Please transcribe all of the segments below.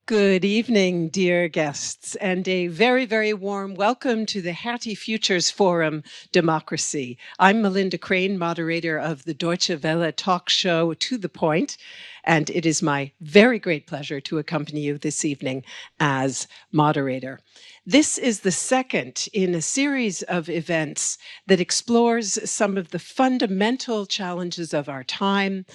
Good evening, dear guests, and a very, very warm welcome to the Hertie Futures Forum, Democracy. I'm Melinda Crane, moderator of the Deutsche Welle talk show To the Point, and it is my very great pleasure to accompany you this evening as moderator. This is the second in a series of events that explores some of the fundamental challenges of our time,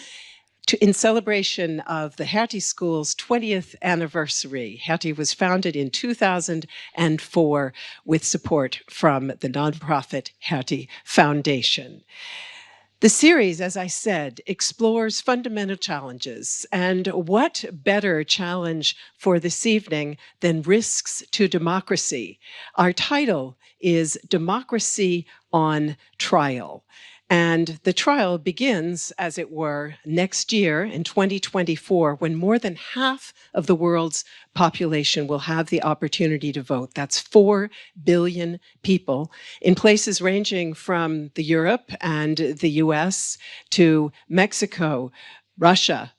in celebration of the Hertie School's 20th anniversary. Hertie was founded in 2004 with support from the nonprofit Hertie Foundation. The series, as I said, explores fundamental challenges, and what better challenge for this evening than risks to democracy? Our title is Democracy on Trial. And the trial begins, as it were, next year in 2024, when more than half of the world's population will have the opportunity to vote. That's 4 billion people in places ranging from the Europe and the US to Mexico, Russia,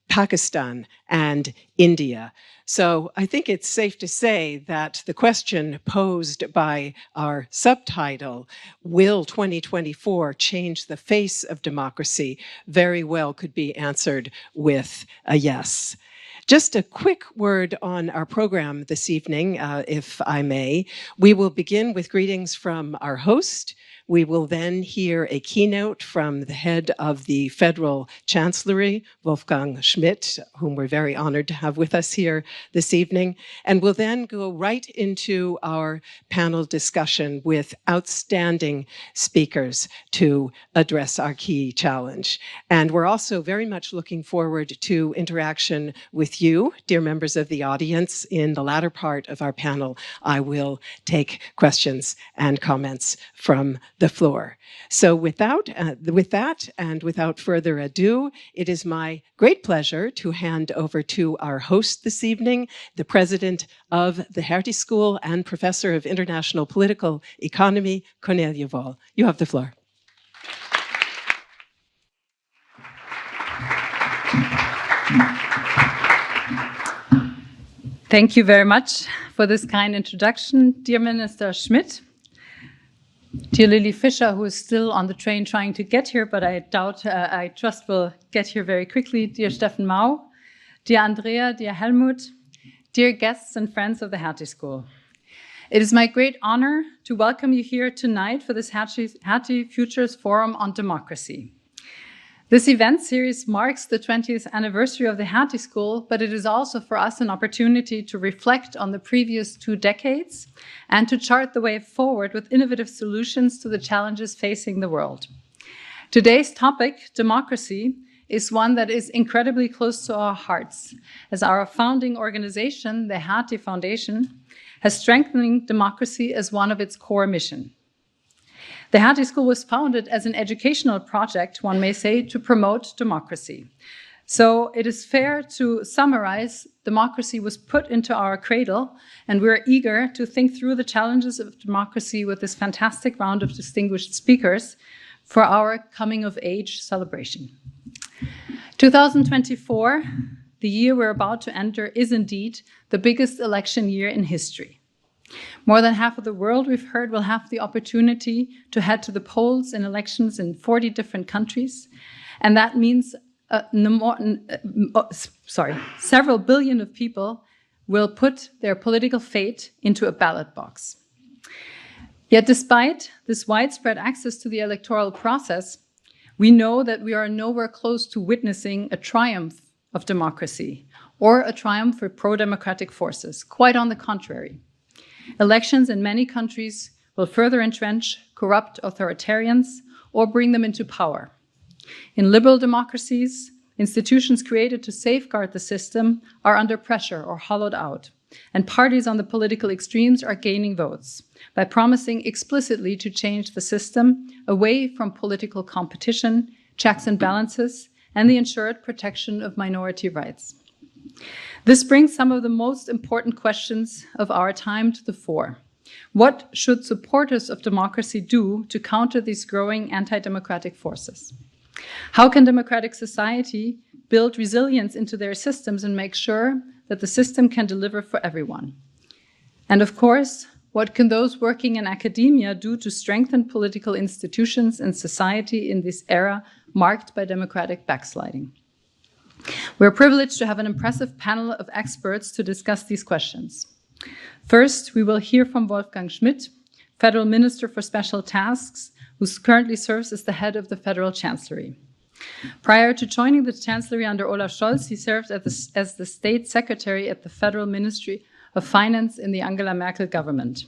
Pakistan, and India. So I think it's safe to say that the question posed by our subtitle, will 2024 change the face of democracy, very well could be answered with a yes. Just a quick word on our program this evening, if I may. We will begin with greetings from our host. We will then hear a keynote from the head of the Federal Chancellery, Wolfgang Schmidt, whom we're very honored to have with us here this evening. And we'll then go right into our panel discussion with outstanding speakers to address our key challenge. And we're also very much looking forward to interaction with you, dear members of the audience. In the latter part of our panel, I will take questions and comments from the floor. So with that and without further ado, it is my great pleasure to hand over to our host this evening, the president of the Hertie School and professor of international political economy, Cornelia Wohl. You have the floor. Thank you very much for this kind introduction, dear Minister Schmidt. Dear Lily Fischer, who is still on the train trying to get here, but I trust will get here very quickly. Dear Steffen Mau, dear Andrea, dear Helmut, dear guests and friends of the Hertie School. It is my great honor to welcome you here tonight for this Hertie Futures Forum on Democracy. This event series marks the 20th anniversary of the Hertie School, but it is also for us an opportunity to reflect on the previous 2 decades and to chart the way forward with innovative solutions to the challenges facing the world. Today's topic, democracy, is one that is incredibly close to our hearts, as our founding organization, the Hertie Foundation, has strengthening democracy as one of its core missions. The Hertie School was founded as an educational project, one may say, to promote democracy. So it is fair to summarize, democracy was put into our cradle, and we're eager to think through the challenges of democracy with this fantastic round of distinguished speakers for our coming of age celebration. 2024, the year we're about to enter, is indeed the biggest election year in history. More than half of the world, we've heard, will have the opportunity to head to the polls in elections in 40 different countries. And that means several billion of people will put their political fate into a ballot box. Yet despite this widespread access to the electoral process, we know that we are nowhere close to witnessing a triumph of democracy or a triumph for pro-democratic forces. Quite on the contrary. Elections in many countries will further entrench corrupt authoritarians or bring them into power. In liberal democracies, institutions created to safeguard the system are under pressure or hollowed out, and parties on the political extremes are gaining votes by promising explicitly to change the system away from political competition, checks and balances, and the ensured protection of minority rights. This brings some of the most important questions of our time to the fore. What should supporters of democracy do to counter these growing anti-democratic forces? How can democratic society build resilience into their systems and make sure that the system can deliver for everyone. And of course, what can those working in academia do to strengthen political institutions and society in this era marked by democratic backsliding? We're privileged to have an impressive panel of experts to discuss these questions. First, we will hear from Wolfgang Schmidt, Federal Minister for Special Tasks, who currently serves as the head of the Federal Chancellery. Prior to joining the Chancellery under Olaf Scholz, he served as the State Secretary at the Federal Ministry of Finance in the Angela Merkel government.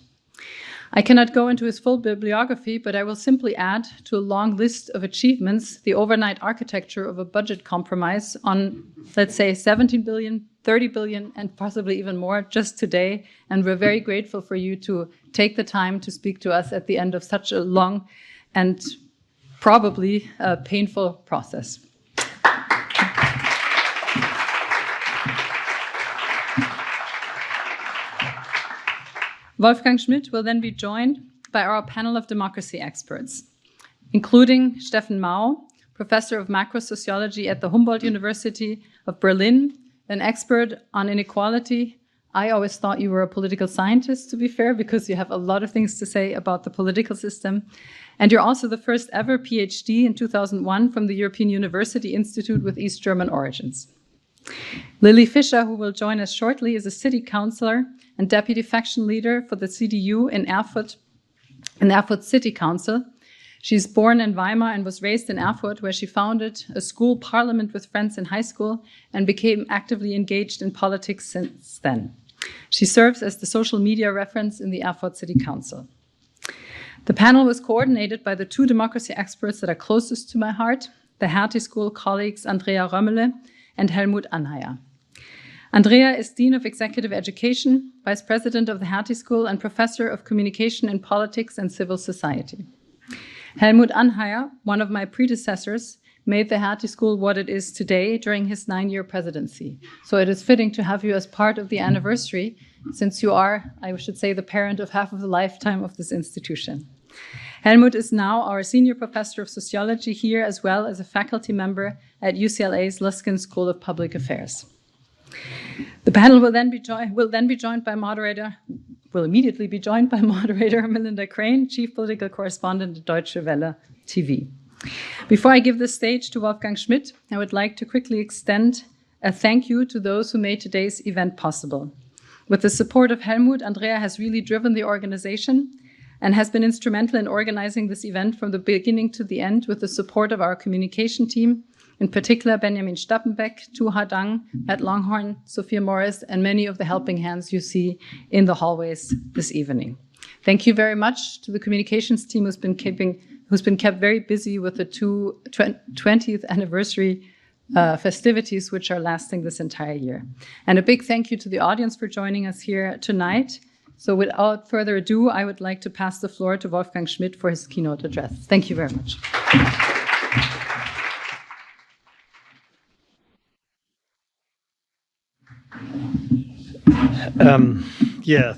I cannot go into his full bibliography, but I will simply add to a long list of achievements the overnight architecture of a budget compromise on, let's say, 17 billion, 30 billion, and possibly even more just today. And we're very grateful for you to take the time to speak to us at the end of such a long and probably a painful process. Wolfgang Schmidt will then be joined by our panel of democracy experts, including Steffen Mau, professor of macro-sociology at the Humboldt University of Berlin, an expert on inequality. I always thought you were a political scientist, to be fair, because you have a lot of things to say about the political system. And you're also the first ever PhD in 2001 from the European University Institute with East German origins. Lily Fischer, who will join us shortly, is a city councillor and deputy faction leader for the CDU in Erfurt City Council. She's born in Weimar and was raised in Erfurt, where she founded a school parliament with friends in high school and became actively engaged in politics since then. She serves as the social media reference in the Erfurt City Council. The panel was coordinated by the two democracy experts that are closest to my heart, the Hertie School colleagues Andrea Römmele and Helmut Anheier. Andrea is Dean of Executive Education, Vice President of the Hertie School, and Professor of Communication in Politics and Civil Society. Helmut Anheier, one of my predecessors, made the Hertie School what it is today during his 9-year presidency. So it is fitting to have you as part of the anniversary, since you are, I should say, the parent of half of the lifetime of this institution. Helmut is now our Senior Professor of Sociology here, as well as a faculty member at UCLA's Luskin School of Public Affairs. The panel will immediately be joined by moderator Melinda Crane, Chief Political Correspondent at Deutsche Welle TV. Before I give the stage to Wolfgang Schmidt, I would like to quickly extend a thank you to those who made today's event possible. With the support of Helmut, Andrea has really driven the organization and has been instrumental in organizing this event from the beginning to the end with the support of our communication team, in particular Benjamin Stappenbeck, Tu Hadang, Matt Longhorn, Sophia Morris, and many of the helping hands you see in the hallways this evening. Thank you very much to the communications team who's been kept very busy with the 20th anniversary festivities, which are lasting this entire year. And a big thank you to the audience for joining us here tonight. So without further ado, I would like to pass the floor to Wolfgang Schmidt for his keynote address. Thank you very much.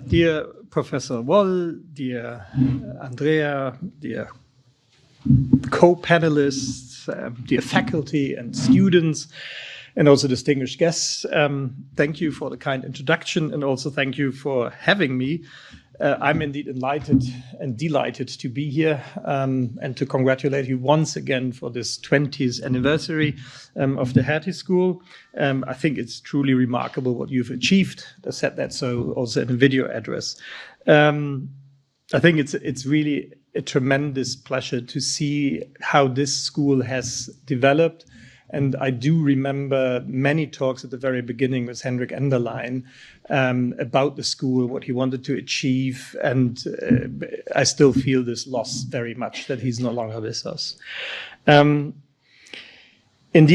Dear Professor Woll, dear Andrea, dear co-panelists, dear faculty and students, and also distinguished guests, thank you for the kind introduction, and also thank you for having me. I'm indeed enlightened and delighted to be here and to congratulate you once again for this 20th anniversary of the Hertie School. I think it's truly remarkable what you've achieved. I said that so also in a video address. I think it's really a tremendous pleasure to see how this school has developed. And I do remember many talks at the very beginning with Hendrik Enderlein about the school, what he wanted to achieve. And I still feel this loss very much, that he's no longer with us. Indeed,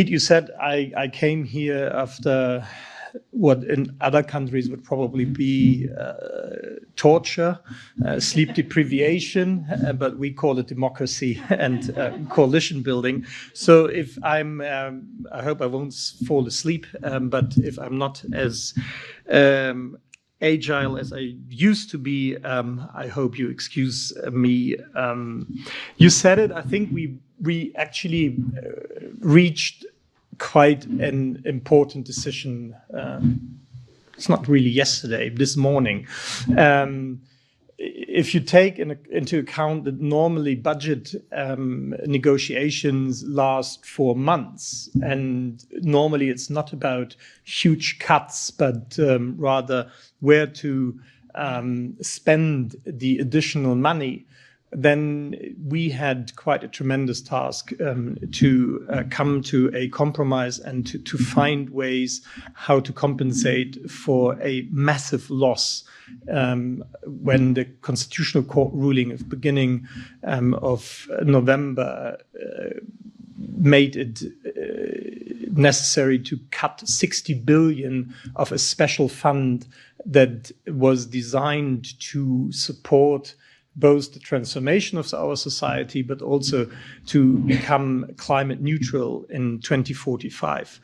you said I came here after what in other countries would probably be torture, sleep deprivation, but we call it democracy and coalition building. So if I'm, I hope I won't fall asleep, but if I'm not as agile as I used to be, I hope you excuse me. You said it, I think we actually reached quite an important decision it's not really yesterday, this morning. If you take into account that normally budget negotiations last 4 months, and normally it's not about huge cuts, but rather where to spend the additional money, then we had quite a tremendous task to come to a compromise and to find ways how to compensate for a massive loss when the Constitutional Court ruling of beginning of November made it necessary to cut 60 billion of a special fund that was designed to support both the transformation of our society, but also to become climate neutral in 2045.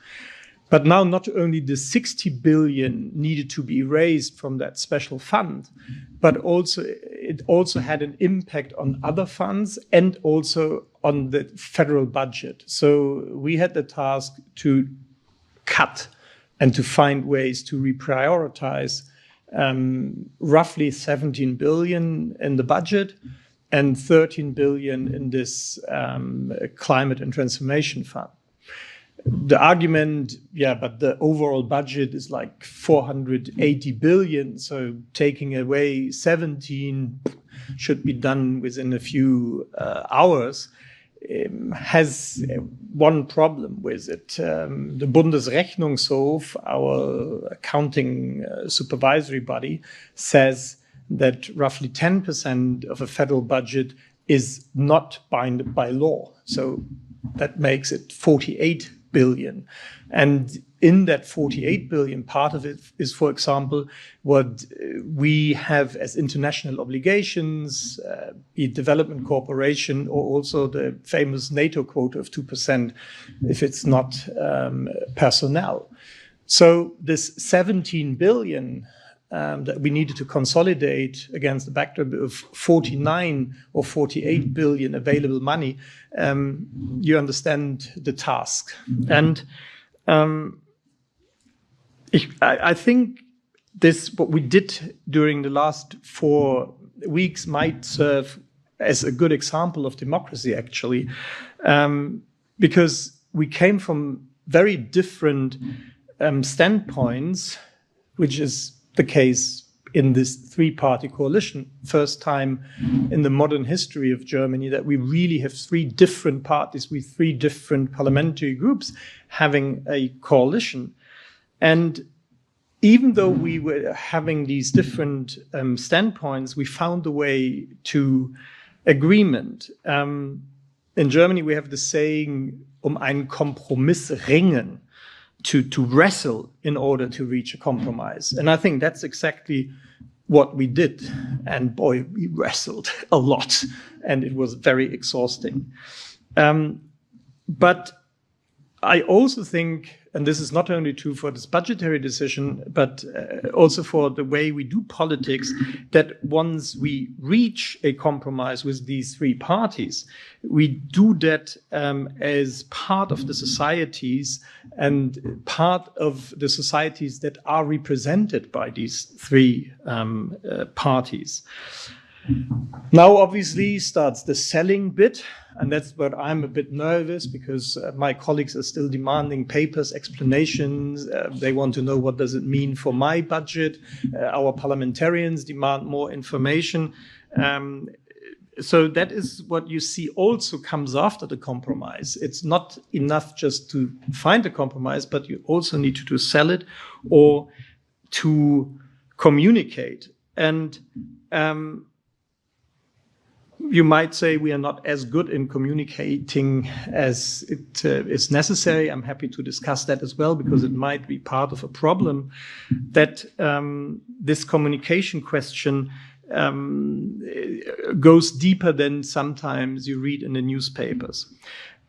But now not only the 60 billion needed to be raised from that special fund, but also it also had an impact on other funds and also on the federal budget. So we had the task to cut and to find ways to reprioritize roughly 17 billion in the budget and 13 billion in this climate and transformation fund. The argument, yeah, but the overall budget is like 480 billion, so taking away 17 should be done within a few hours, has one problem with it. The Bundesrechnungshof, our accounting supervisory body, says that roughly 10% of a federal budget is not bound by law. So that makes it 48 billion. And in that 48 billion, part of it is, for example, what we have as international obligations, be it development cooperation, or also the famous NATO quota of 2% if it's not personnel. So this 17 billion that we needed to consolidate against the backdrop of 49 or 48 billion available money, you understand the task. And I think what we did during the last 4 weeks might serve as a good example of democracy, actually, because we came from very different standpoints, which is the case in this three-party coalition. First time in the modern history of Germany that we really have 3 different parties with 3 different parliamentary groups having a coalition. And even though we were having these different standpoints, we found a way to agreement. In Germany, we have the saying, einen Kompromiss ringen, to wrestle in order to reach a compromise. And I think that's exactly what we did. And boy, we wrestled a lot, and it was very exhausting. But I also think, and this is not only true for this budgetary decision, but also for the way we do politics, that once we reach a compromise with these 3 parties, we do that as part of the societies and part of the societies that are represented by these 3 parties. Now, obviously, starts the selling bit, and that's where I'm a bit nervous, because my colleagues are still demanding papers, explanations. They want to know what does it mean for my budget. Our parliamentarians demand more information. So that is what you see also comes after the compromise. It's not enough just to find a compromise, but you also need to sell it or to communicate. And you might say we are not as good in communicating as it is necessary. I'm happy to discuss that as well, because it might be part of a problem that this communication question goes deeper than sometimes you read in the newspapers.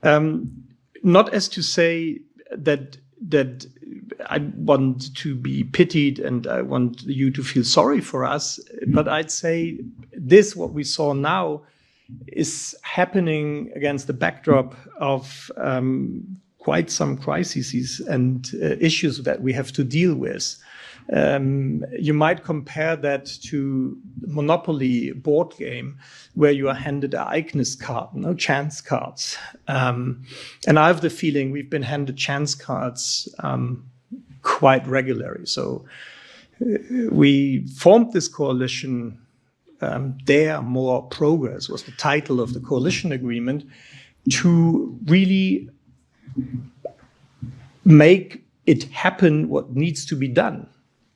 Not as to say that I want to be pitied and I want you to feel sorry for us, but I'd say this, what we saw now, is happening against the backdrop of quite some crises and issues that we have to deal with. You might compare that to Monopoly board game, where you are handed an Ereignis card, no chance cards. And I have the feeling we've been handed chance cards quite regularly. So we formed this coalition. Dare More Progress was the title of the coalition agreement, to really make it happen what needs to be done.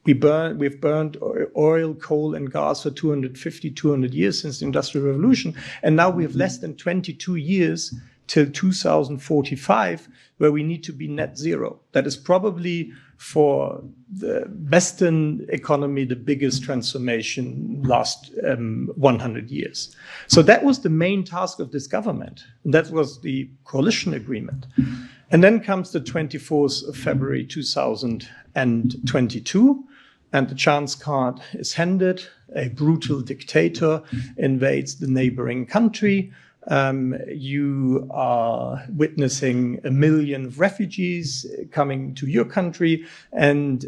We've burned oil, coal, and gas for 200 years since the Industrial Revolution, and now we have less than 22 years till 2045, where we need to be net zero. That is probably, for the Western economy, the biggest transformation last 100 years. So that was the main task of this government. And that was the coalition agreement. And then comes the 24th of February 2022, and the chance card is handed. A brutal dictator invades the neighboring country. You are witnessing 1 million refugees coming to your country, and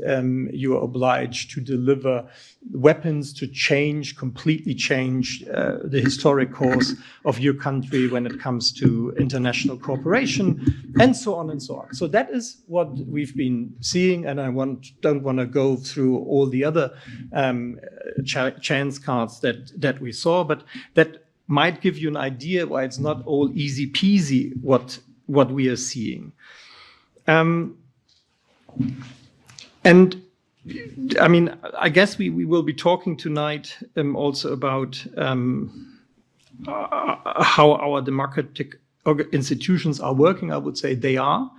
you are obliged to deliver weapons to completely change the historic course of your country when it comes to international cooperation, and so on and so on. So that is what we've been seeing, and I don't want to go through all the other chance cards that we saw, but that might give you an idea why it's not all easy peasy what we are seeing. And I mean, I guess we will be talking tonight also about how our democratic institutions are working. I would say they are.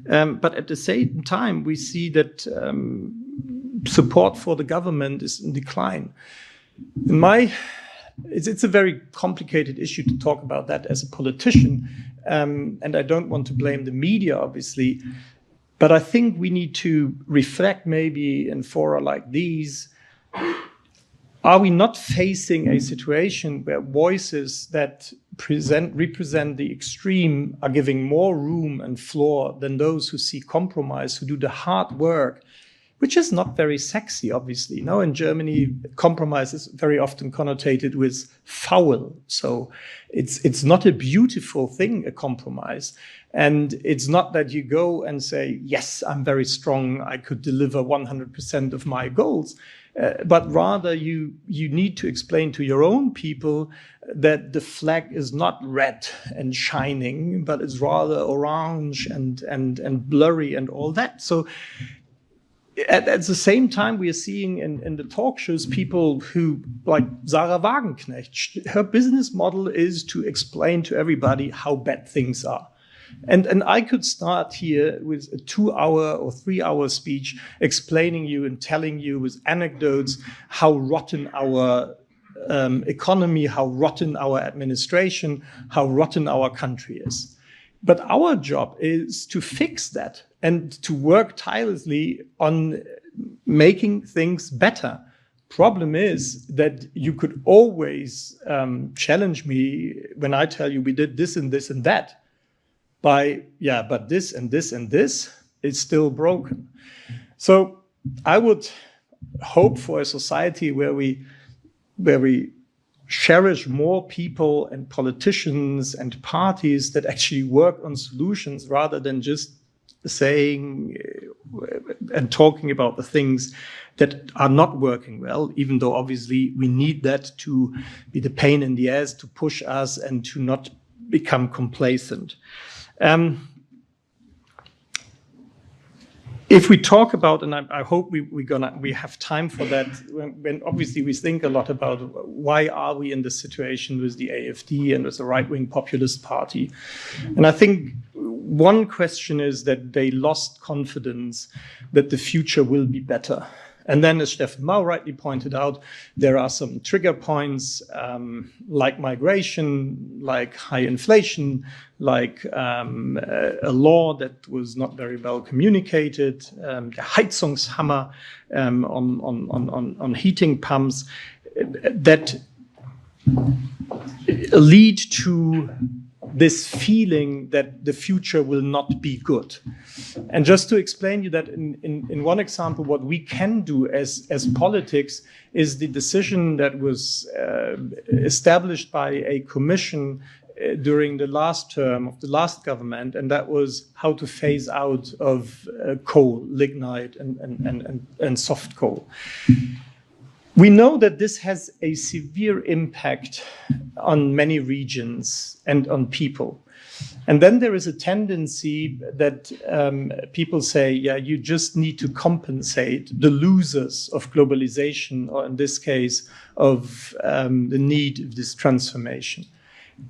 But at the same time, we see that support for the government is in decline. It's a very complicated issue to talk about that as a politician, and I don't want to blame the media, obviously, but I think we need to reflect maybe in fora like these. Are we not facing a situation where voices that represent the extreme are giving more room and floor than those who seek compromise, who do the hard work, which is not very sexy, obviously. Now in Germany, compromise is very often connotated with foul. So it's not a beautiful thing, a compromise. And it's not that you go and say, yes, I'm very strong, I could deliver 100% of my goals. But rather you need to explain to your own people that the flag is not red and shining, but it's rather orange and blurry and all that. So at the same time, we are seeing in the talk shows people who, like Sarah Wagenknecht, her business model is to explain to everybody how bad things are. And I could start here with a 2-hour or 3-hour speech explaining you and telling you with anecdotes how rotten our economy, how rotten our administration, how rotten our country is. But our job is to fix that and to work tirelessly on making things better. Problem is that you could always challenge me when I tell you we did this and this and that. But this and this and this is still broken. So I would hope for a society where we cherish more people and politicians and parties that actually work on solutions rather than just saying and talking about the things that are not working well, even though obviously we need that to be the pain in the ass, to push us and to not become complacent. If we talk about, and I hope we have time for that, when obviously we think a lot about why are we in this situation with the AfD and with the right-wing populist party. And I think one question is that they lost confidence that the future will be better. And then, as Steffen Mau rightly pointed out, there are some trigger points like migration, like high inflation, like a law that was not very well communicated, the Heizungshammer on heating pumps that lead to this feeling that the future will not be good. And just to explain you that in one example, what we can do as politics is the decision that was established by a commission during the last term of the last government, and that was how to phase out of coal, lignite, and soft coal. We know that this has a severe impact on many regions and on people. And then there is a tendency that people say, yeah, you just need to compensate the losers of globalization, or in this case, of the need of this transformation.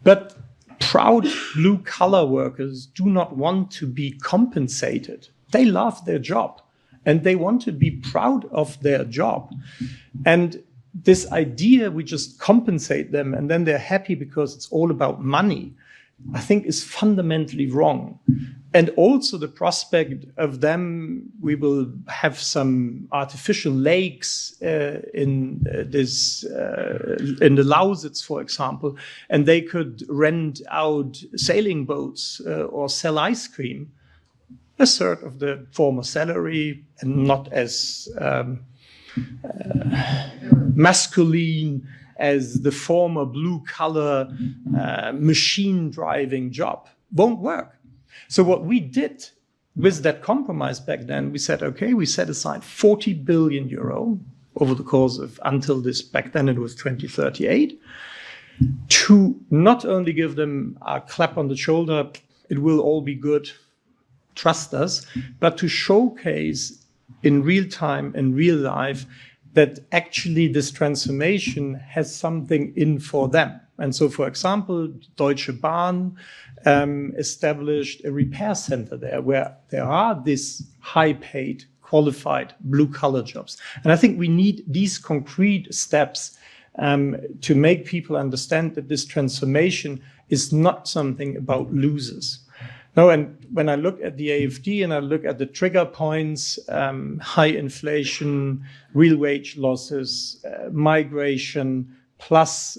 But proud blue-collar workers do not want to be compensated. They love their job, and they want to be proud of their job. And this idea, we just compensate them, and then they're happy because it's all about money, I think is fundamentally wrong. And also the prospect of them, we will have some artificial lakes in the Lausitz, for example, and they could rent out sailing boats or sell ice cream, a third of the former salary, and not as masculine as the former blue-collar machine-driving job. Won't work. So what we did with that compromise back then, we said, okay, we set aside 40 billion euro over the course of, until this, back then it was 2038, to not only give them a clap on the shoulder, it will all be good, trust us, but to showcase in real time, in real life, that actually this transformation has something in for them. And so, for example, Deutsche Bahn established a repair center there where there are these high-paid, qualified, blue-collar jobs. And I think we need these concrete steps to make people understand that this transformation is not something about losers. No, and when I look at the AfD and I look at the trigger points, high inflation, real wage losses, migration, plus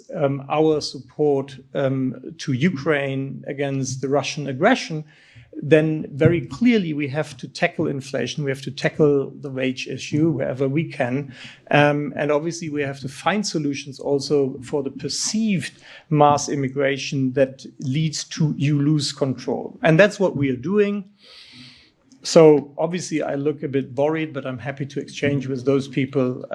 our support to Ukraine against the Russian aggression, then very clearly we have to tackle inflation. We have to tackle the wage issue wherever we can. And obviously we have to find solutions also for the perceived mass immigration that leads to you lose control. And that's what we are doing. So obviously I look a bit worried, but I'm happy to exchange with those people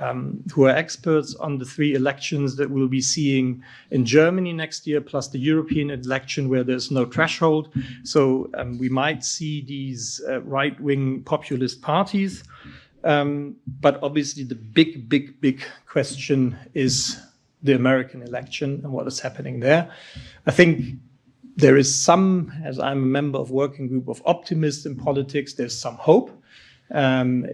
who are experts on the 3 elections that we'll be seeing in Germany next year, plus the European election where there's no threshold. So we might see these right-wing populist parties. But obviously the big question is the American election and what is happening there. I think there is some, as I'm a member of a working group of optimists in politics, there's some hope.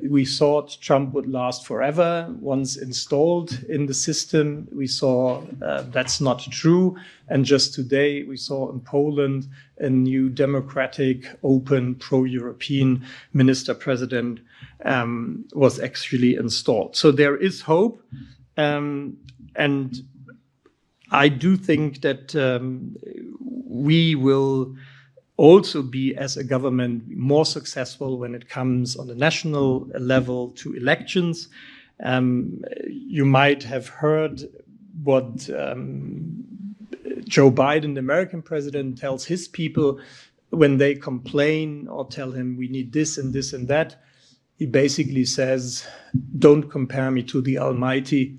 We thought Trump would last forever once installed in the system. We saw that's not true. And just today we saw in Poland a new democratic, open, pro-European minister-president was actually installed. So there is hope. And I do think that we will also be, as a government, more successful when it comes on the national level to elections. You might have heard what Joe Biden, the American president, tells his people when they complain or tell him we need this and this and that. He basically says, don't compare me to the Almighty,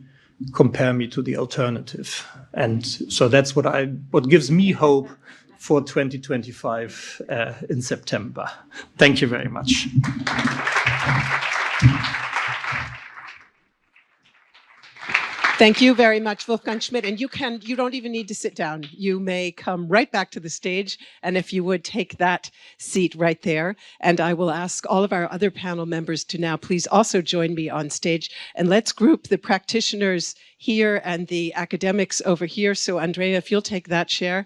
compare me to the alternative. And so that's what gives me hope for 2025 in September. Thank you very much. Thank you very much, Wolfgang Schmidt. And you don't even need to sit down. You may come right back to the stage. And if you would take that seat right there. And I will ask all of our other panel members to now please also join me on stage. And let's group the practitioners here and the academics over here. So Andrea, if you'll take that chair.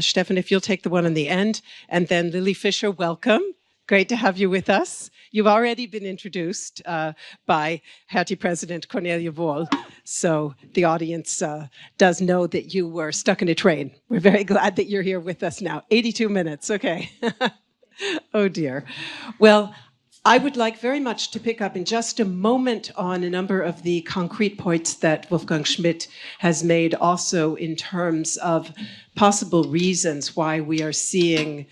Stefan, if you'll take the one on the end. And then Lily Fischer, welcome. Great to have you with us. you've already been introduced by Hertie President Cornelia Wohl, so the audience does know that you were stuck in a train. We're very glad that you're here with us now. 82 minutes, okay. Oh dear. Well, I would like very much to pick up in just a moment on a number of the concrete points that Wolfgang Schmidt has made, also in terms of possible reasons why we are seeing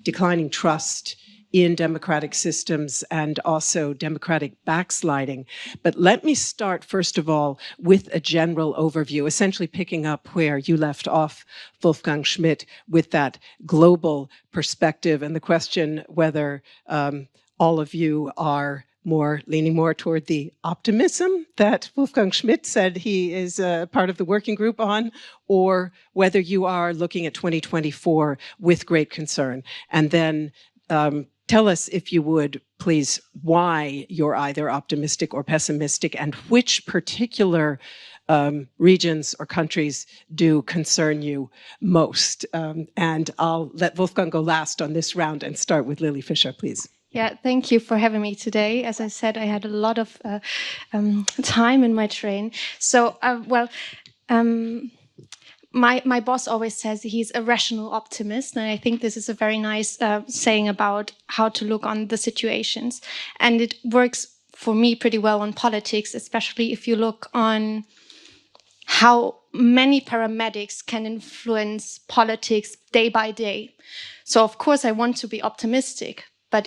declining trust in democratic systems and also democratic backsliding. But let me start, first of all, with a general overview, essentially picking up where you left off, Wolfgang Schmidt, with that global perspective and the question whether all of you are leaning more toward the optimism that Wolfgang Schmidt said he is part of the working group on, or whether you are looking at 2024 with great concern. And then tell us, if you would, please, why you're either optimistic or pessimistic, and which particular regions or countries do concern you most. And I'll let Wolfgang go last on this round and start with Lily Fischer, please. Yeah, thank you for having me today. As I said, I had a lot of time in my train. So, my boss always says he's a rational optimist, and I think this is a very nice saying about how to look on the situations. And it works for me pretty well on politics, especially if you look on how many paramedics can influence politics day by day. So, of course, I want to be optimistic. But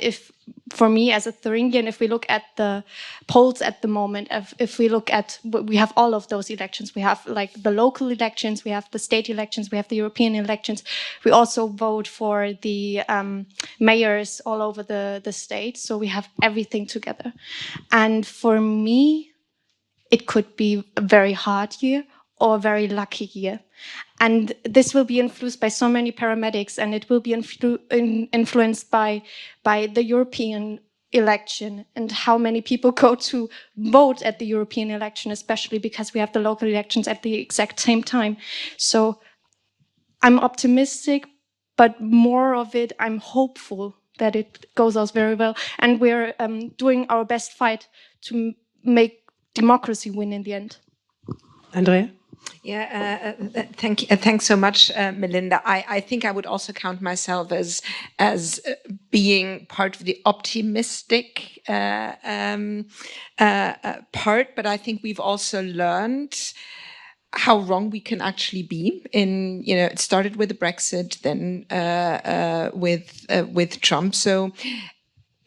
for me as a Thuringian, if we look at the polls at the moment, if we look at, we have all of those elections. We have like the local elections, we have the state elections, we have the European elections. We also vote for the mayors all over the state. So we have everything together. And for me, it could be a very hard year or a very lucky year. And this will be influenced by so many paramedics, and it will be influenced by the European election and how many people go to vote at the European election, especially because we have the local elections at the exact same time. So I'm optimistic, but more of it, I'm hopeful that it goes out very well. And we're doing our best fight to make democracy win in the end. Andrea? Yeah, thanks so much, Melinda. I think I would also count myself as being part of the optimistic part, but I think we've also learned how wrong we can actually be. It started with the Brexit, then with Trump. So,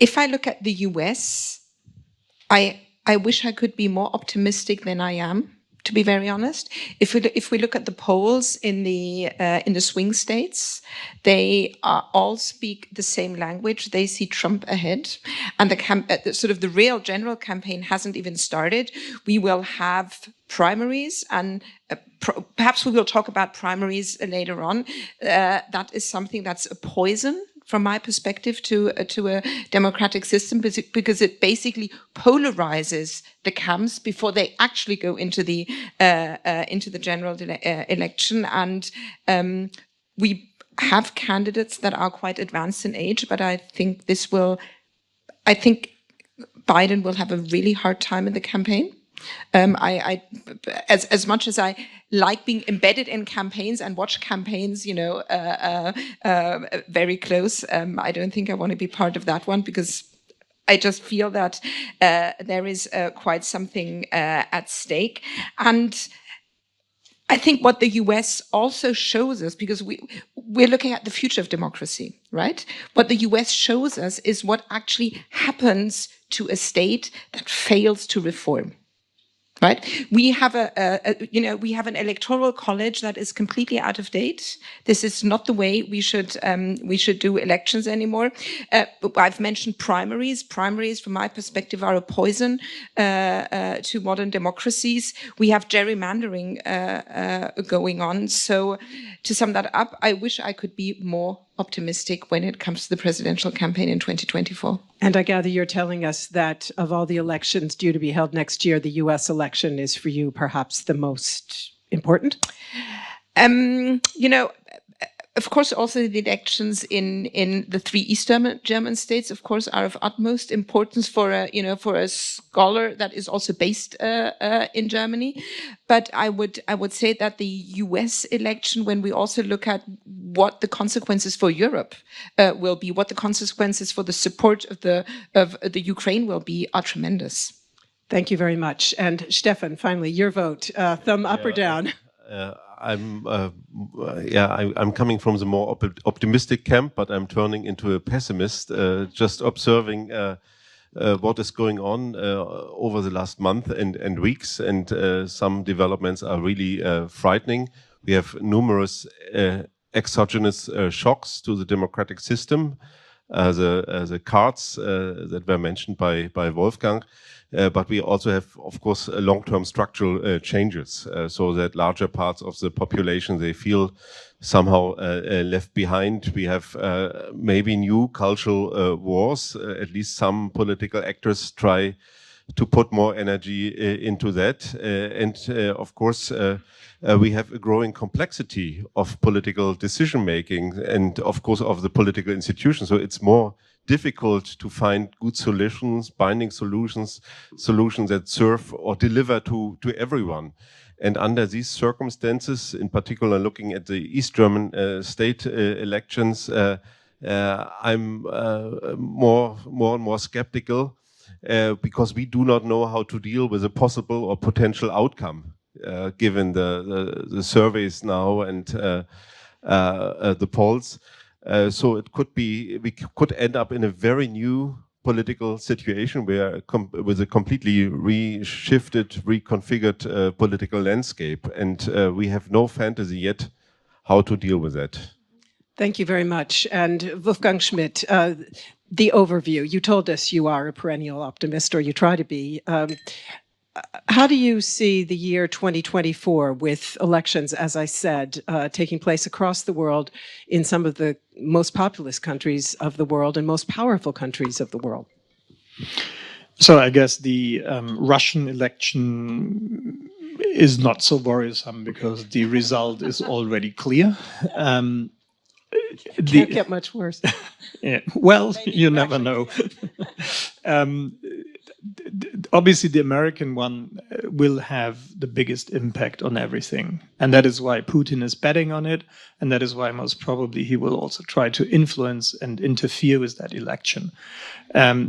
if I look at the US, I wish I could be more optimistic than I am, to be very honest. If we look at the polls in the swing states, they all speak the same language. They see Trump ahead, and the real general campaign hasn't even started. We will have primaries, and perhaps we will talk about primaries later on. That is something that's a poison, from my perspective, to a democratic system, because it basically polarizes the camps before they actually go into the general election. And we have candidates that are quite advanced in age, but I think Biden will have a really hard time in the campaign. As much as I like being embedded in campaigns and watch campaigns, very close, I don't think I want to be part of that one, because I just feel that there is quite something at stake. And I think what the US also shows us, because we're looking at the future of democracy, right? What the US shows us is what actually happens to a state that fails to reform. Right, we have we have an electoral college that is completely out of date. This is not the way we should do elections anymore. I've mentioned primaries. Primaries, from my perspective, are a poison to modern democracies. We have gerrymandering going on. So, to sum that up, I wish I could be more optimistic when it comes to the presidential campaign in 2024. And I gather you're telling us that of all the elections due to be held next year, the US election is for you perhaps the most important? of course, also the elections in the three East German states, of course, are of utmost importance for a scholar that is also based in Germany. But I would say that the U.S. election, when we also look at what the consequences for Europe will be, what the consequences for the support of the Ukraine will be, are tremendous. Thank you very much. And Stefan, finally, your vote. Thumb up or down? I'm coming from the more optimistic camp, but I'm turning into a pessimist. Just observing what is going on over the last month and weeks, and some developments are really frightening. We have numerous exogenous shocks to the democratic system, the cards that were mentioned by Wolfgang. But we also have, of course, long-term structural changes, so that larger parts of the population, they feel somehow left behind. We have maybe new cultural wars. At least some political actors try to put more energy into that. Of course, we have a growing complexity of political decision-making and, of course, of the political institutions. So it's more difficult to find good solutions, binding solutions that serve or deliver to everyone. And under these circumstances, in particular looking at the East German state elections, I'm more and more skeptical because we do not know how to deal with a possible or potential outcome, given the surveys now and the polls. So it could be, we could end up in a very new political situation where with a completely reshifted, reconfigured political landscape. And we have no fantasy yet how to deal with that. Thank you very much. And Wolfgang Schmidt, the overview, you told us you are a perennial optimist, or you try to be. How do you see the year 2024 with elections, as I said, taking place across the world in some of the most populous countries of the world and most powerful countries of the world? So I guess the Russian election is not so worrisome because the result is already clear. Can't get much worse. Yeah, well, you never know. Obviously, the American one will have the biggest impact on everything. And that is why Putin is betting on it. And that is why most probably he will also try to influence and interfere with that election,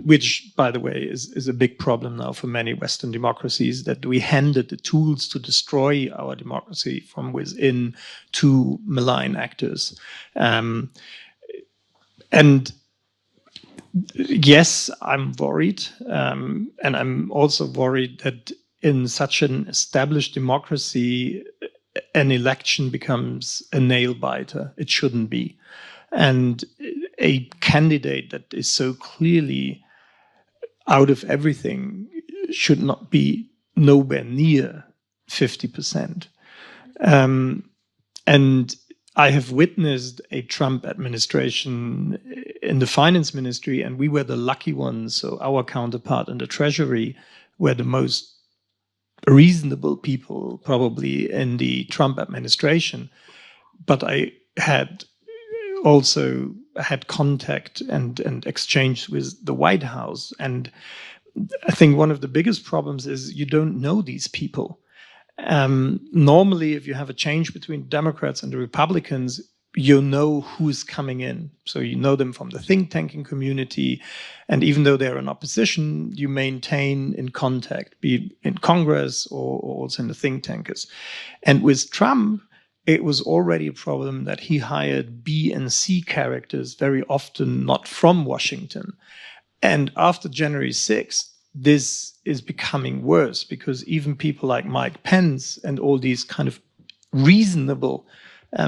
which, by the way, is a big problem now for many Western democracies, that we handed the tools to destroy our democracy from within to malign actors. And yes, I'm worried. And I'm also worried that in such an established democracy, an election becomes a nail biter. It shouldn't be. And a candidate that is so clearly out of everything should not be nowhere near 50%. And I have witnessed a Trump administration in the finance ministry, and we were the lucky ones. So our counterpart in the treasury were the most reasonable people probably in the Trump administration. But I had also had contact and exchange with the White House. And I think one of the biggest problems is you don't know these people. Normally, if you have a change between Democrats and the Republicans, you know who's coming in. So you know them from the think tanking community. And even though they're in opposition, you maintain in contact, be it in Congress or also in the think tankers. And with Trump, it was already a problem that he hired B and C characters, very often not from Washington. And after January 6th, this is becoming worse because even people like Mike Pence and all these kind of reasonable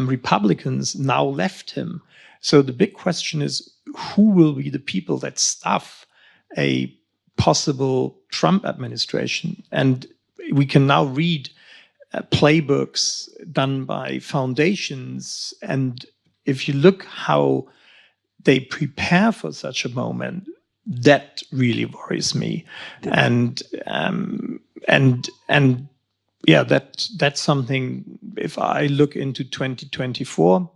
Republicans now left him. So the big question is, who will be the people that stuff a possible Trump administration? And we can now read playbooks done by foundations. And if you look how they prepare for such a moment, that really worries me. And yeah, that's something. If I look into 2024,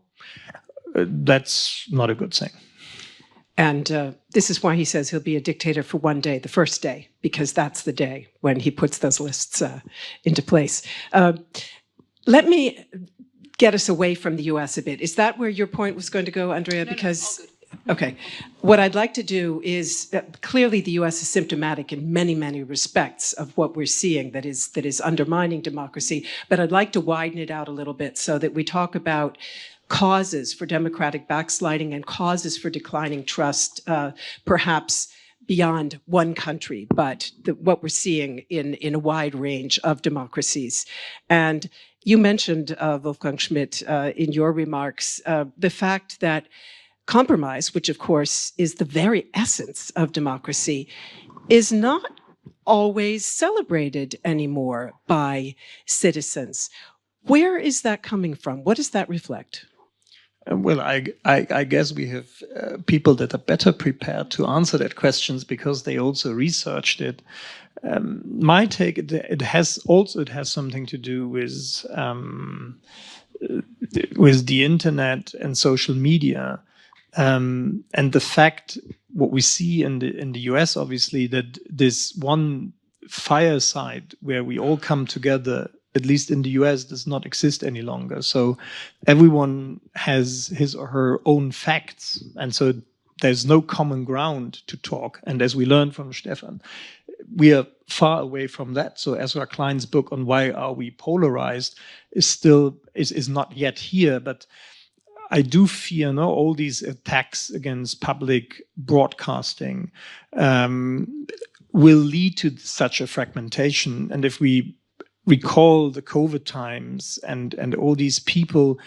that's not a good thing. And this is why he says he'll be a dictator for one day, the first day, because that's the day when he puts those lists into place. Let me get us away from the US a bit. Is that where your point was going to go, Andrea? Because okay, what I'd like to do is clearly the US is symptomatic in many, many respects of what we're seeing that is undermining democracy. But I'd like to widen it out a little bit so that we talk about causes for democratic backsliding and causes for declining trust, perhaps beyond one country, but what we're seeing in a wide range of democracies. And you mentioned, Wolfgang Schmidt, in your remarks, the fact that compromise, which of course is the very essence of democracy, is not always celebrated anymore by citizens. Where is that coming from? What does that reflect? Well, I guess we have people that are better prepared to answer that questions because they also researched it. My take, it has something to do with the internet and social media, and the fact what we see in the US, obviously, that this one fireside where we all come together, at least in the US, does not exist any longer. So everyone has his or her own facts. And so there's no common ground to talk. And as we learned from Stefan, we are far away from that. So Ezra Klein's book on why are we polarized is not yet here. But I do fear all these attacks against public broadcasting will lead to such a fragmentation. And if we recall the COVID times and all these people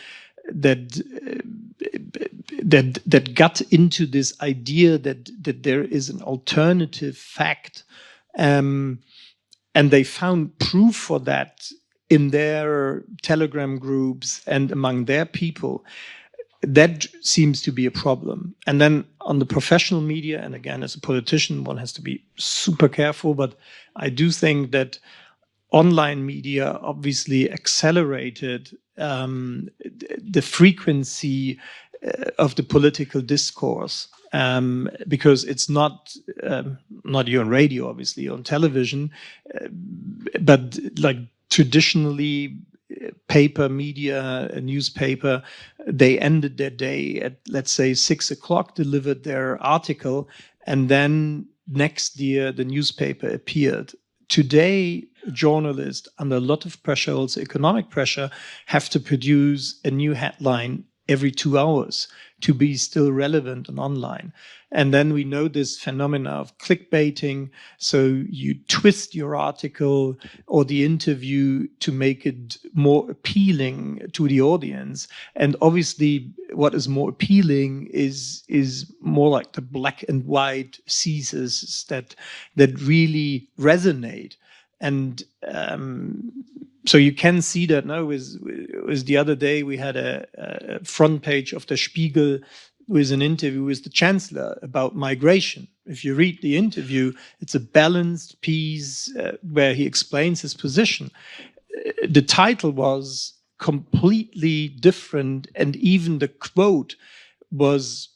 that got into this idea that there is an alternative fact, and they found proof for that in their Telegram groups and among their people, that seems to be a problem. And then on the professional media, and again, as a politician, one has to be super careful, but I do think that online media obviously accelerated the frequency of the political discourse, because it's not you on radio, obviously, on television, but like traditionally paper media, a newspaper, they ended their day at, let's say, 6 o'clock, delivered their article, and then next year the newspaper appeared. Today, journalists, under a lot of pressure, also economic pressure, have to produce a new headline every 2 hours to be still relevant and online. And then we know this phenomena of clickbaiting. So you twist your article or the interview to make it more appealing to the audience. And obviously, what is more appealing is more like the black and white theses that really resonate. And so you can see that now. With the other day, we had a front page of the Spiegel with an interview with the Chancellor about migration. If you read the interview, it's a balanced piece where he explains his position. The title was completely different, and even the quote was,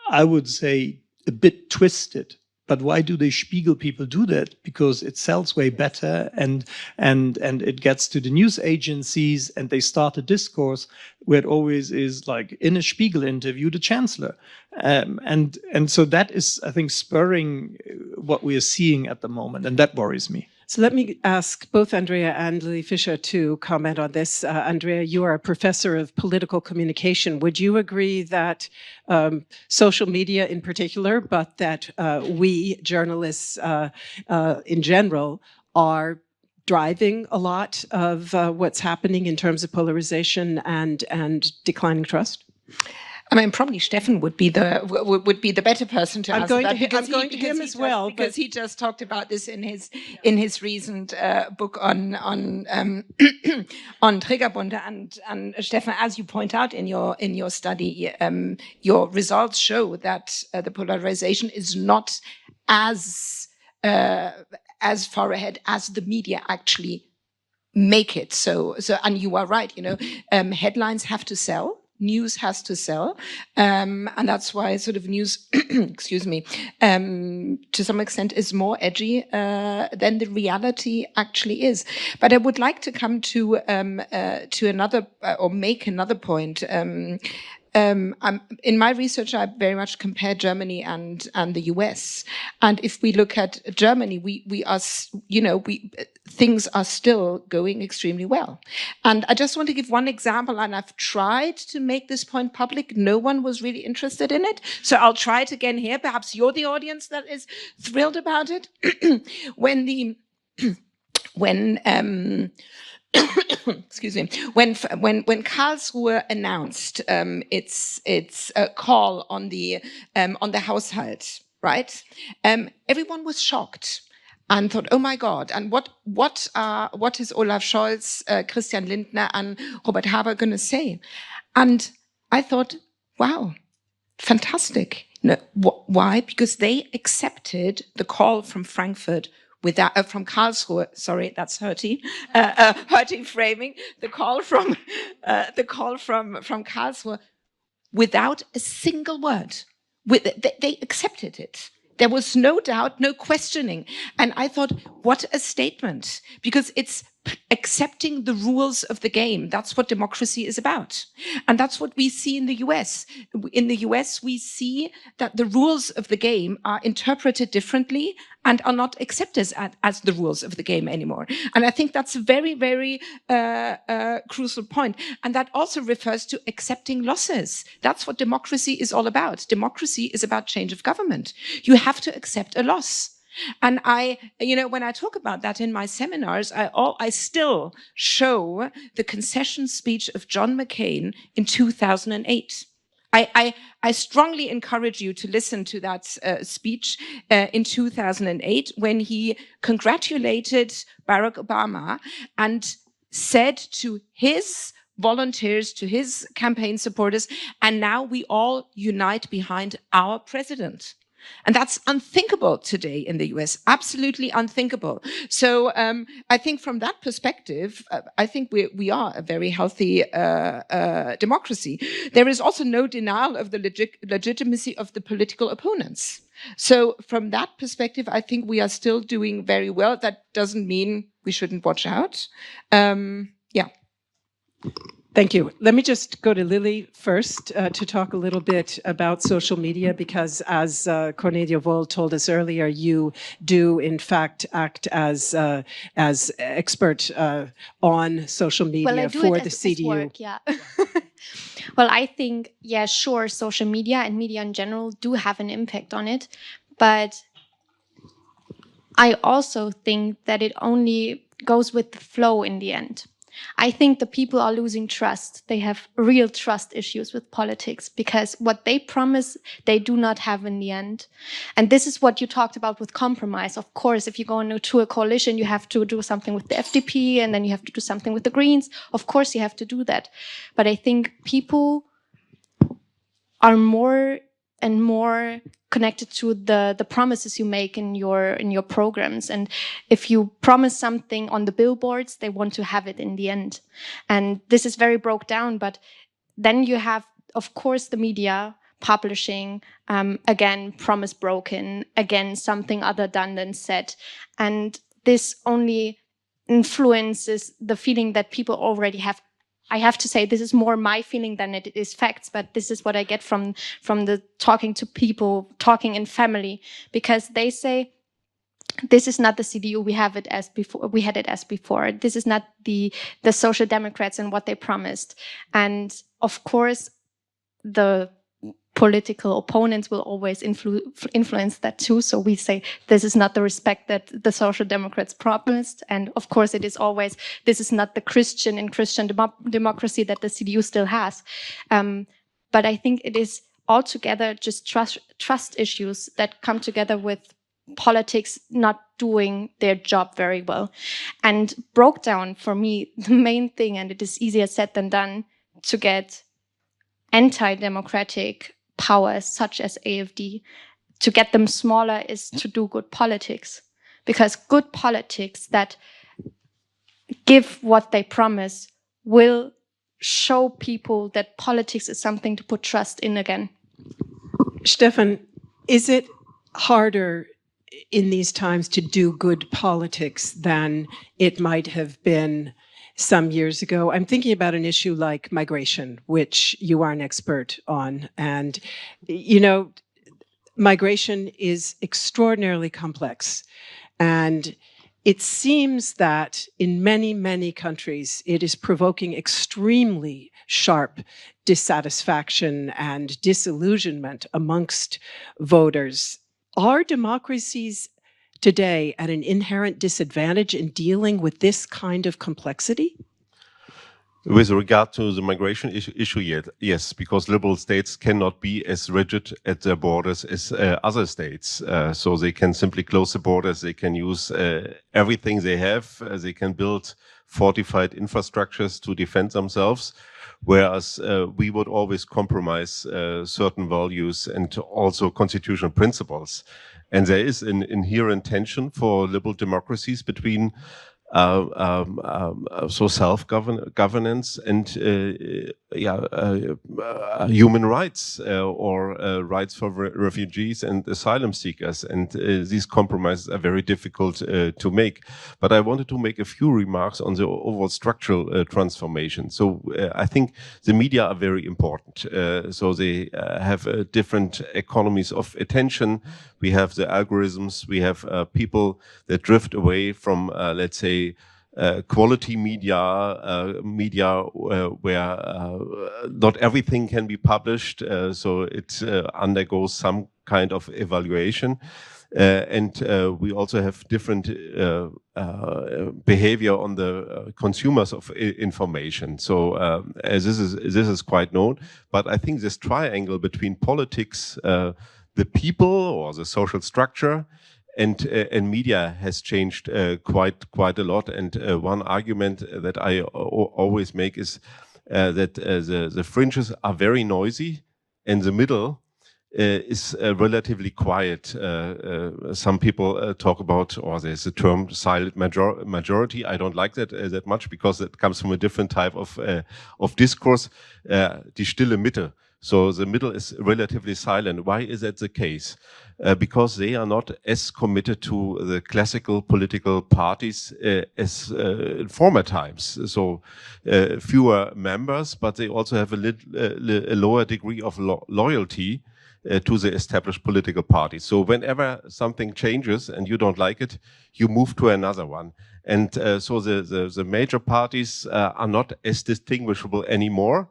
I would say, a bit twisted. But why do the Spiegel people do that? Because it sells way better, and it gets to the news agencies, and they start a discourse where it always is like, in a Spiegel interview, the Chancellor. And so that is, I think, spurring what we are seeing at the moment, and that worries me. So let me ask both Andrea and Lily Fischer to comment on this. Andrea, you are a professor of political communication. Would you agree that social media in particular, but that we journalists in general are driving a lot of what's happening in terms of polarization and declining trust? I mean, probably Stefan would be the better person to answer that. I'm going to him as well, because he just talked about this in his recent book on Trägerbunde. And Stefan, as you point out in your study, your results show that the polarization is not as far ahead as the media actually make it. So, and you are right. Headlines have to sell. news has to sell, and that's why sort of news, excuse me, to some extent is more edgy than the reality actually is. But I would like to come to another or make another point. In my research, I very much compare Germany and the US. And if we look at Germany, we are, things are still going extremely well. And I just want to give one example, and I've tried to make this point public. No one was really interested in it. So I'll try it again here. Perhaps you're the audience that is thrilled about it. Excuse me. When Karlsruhe announced its call on the Haushalt, right? Everyone was shocked and thought, "Oh my God!" And what is Olaf Scholz, Christian Lindner, and Robert Habeck going to say? And I thought, "Wow, fantastic!" No, why? Because they accepted the call from Frankfurt. From Karlsruhe, sorry, that's Hertie, Hertie framing the call from Karlsruhe without a single word. They accepted it. There was no doubt, no questioning. And I thought, what a statement, because it's accepting the rules of the game. That's what democracy is about. And that's what we see in the US. In the US, we see that the rules of the game are interpreted differently and are not accepted as the rules of the game anymore. And I think that's a very, very crucial point. And that also refers to accepting losses. That's what democracy is all about. Democracy is about change of government. You have to accept a loss. And when I talk about that in my seminars, I still show the concession speech of John McCain in 2008. I strongly encourage you to listen to that speech in 2008 when he congratulated Barack Obama and said to his volunteers, to his campaign supporters, and now we all unite behind our president. And that's unthinkable today in the US, absolutely unthinkable. So I think from that perspective, I think we are a very healthy democracy. There is also no denial of the legitimacy of the political opponents. So from that perspective, I think we are still doing very well. That doesn't mean we shouldn't watch out. Yeah. Thank you. Let me just go to Lily first to talk a little bit about social media, because as Cornelia Wohl told us earlier, you do in fact act as expert on social media for the CDU. Work, yeah. Well, I think, yeah, sure, social media and media in general do have an impact on it, but I also think that it only goes with the flow in the end. I think the people are losing trust. They have real trust issues with politics because what they promise, they do not have in the end. And this is what you talked about with compromise. Of course, if you go into a coalition, you have to do something with the FDP and then you have to do something with the Greens. Of course, you have to do that. But I think people are more and more connected to the promises you make in your programs. And if you promise something on the billboards, they want to have it in the end. And this is very broke down, but then you have, of course, the media publishing, again, promise broken, again, something other done than said. And this only influences the feeling that people already have. I have to say this is more my feeling than it is facts, but this is what I get from the talking to people, talking in family, because they say, this is not the CDU we had it as before. This is not the Social Democrats and what they promised. And of course, the political opponents will always influence that too. So we say this is not the respect that the Social Democrats promised. And of course it is always, this is not the Christian democracy that the CDU still has. But I think it is altogether just trust issues that come together with politics not doing their job very well. And broke down for me, the main thing, and it is easier said than done, to get anti-democratic powers such as AfD, to get them smaller is to do good politics. Because good politics that give what they promise will show people that politics is something to put trust in again? Stefan, is it harder in these times to do good politics than it might have been some years ago? I'm thinking about an issue like migration, which you are an expert on. And, you know, migration is extraordinarily complex. And it seems that in many, many countries, it is provoking extremely sharp dissatisfaction and disillusionment amongst voters. Are democracies today at an inherent disadvantage in dealing with this kind of complexity? With regard to the migration issue, yes, because liberal states cannot be as rigid at their borders as other states. So they can simply close the borders. They can use everything they have. They can build fortified infrastructures to defend themselves. Whereas we would always compromise certain values and also constitutional principles. And there is an inherent tension for liberal democracies between so self-governance and human rights or rights for refugees and asylum seekers. And these compromises are very difficult to make. But I wanted to make a few remarks on the overall structural transformation. So I think the media are very important. So they have different economies of attention. We have the algorithms. We have people that drift away from, let's say, quality media, where not everything can be published, so it undergoes some kind of evaluation. And we also have different behavior on the consumers of information. So this is quite known. But I think this triangle between politics, the people or the social structure, and media has changed quite a lot. And one argument that I always make is that the fringes are very noisy, and the middle is relatively quiet. Some people talk about, or there's the term silent majority. I don't like that much because it comes from a different type of discourse. Die stille Mitte. So the middle is relatively silent. Why is that the case? Because they are not as committed to the classical political parties as in former times. So fewer members, but they also have a lower degree of loyalty to the established political parties. So whenever something changes and you don't like it, you move to another one. And so the major parties are not as distinguishable anymore.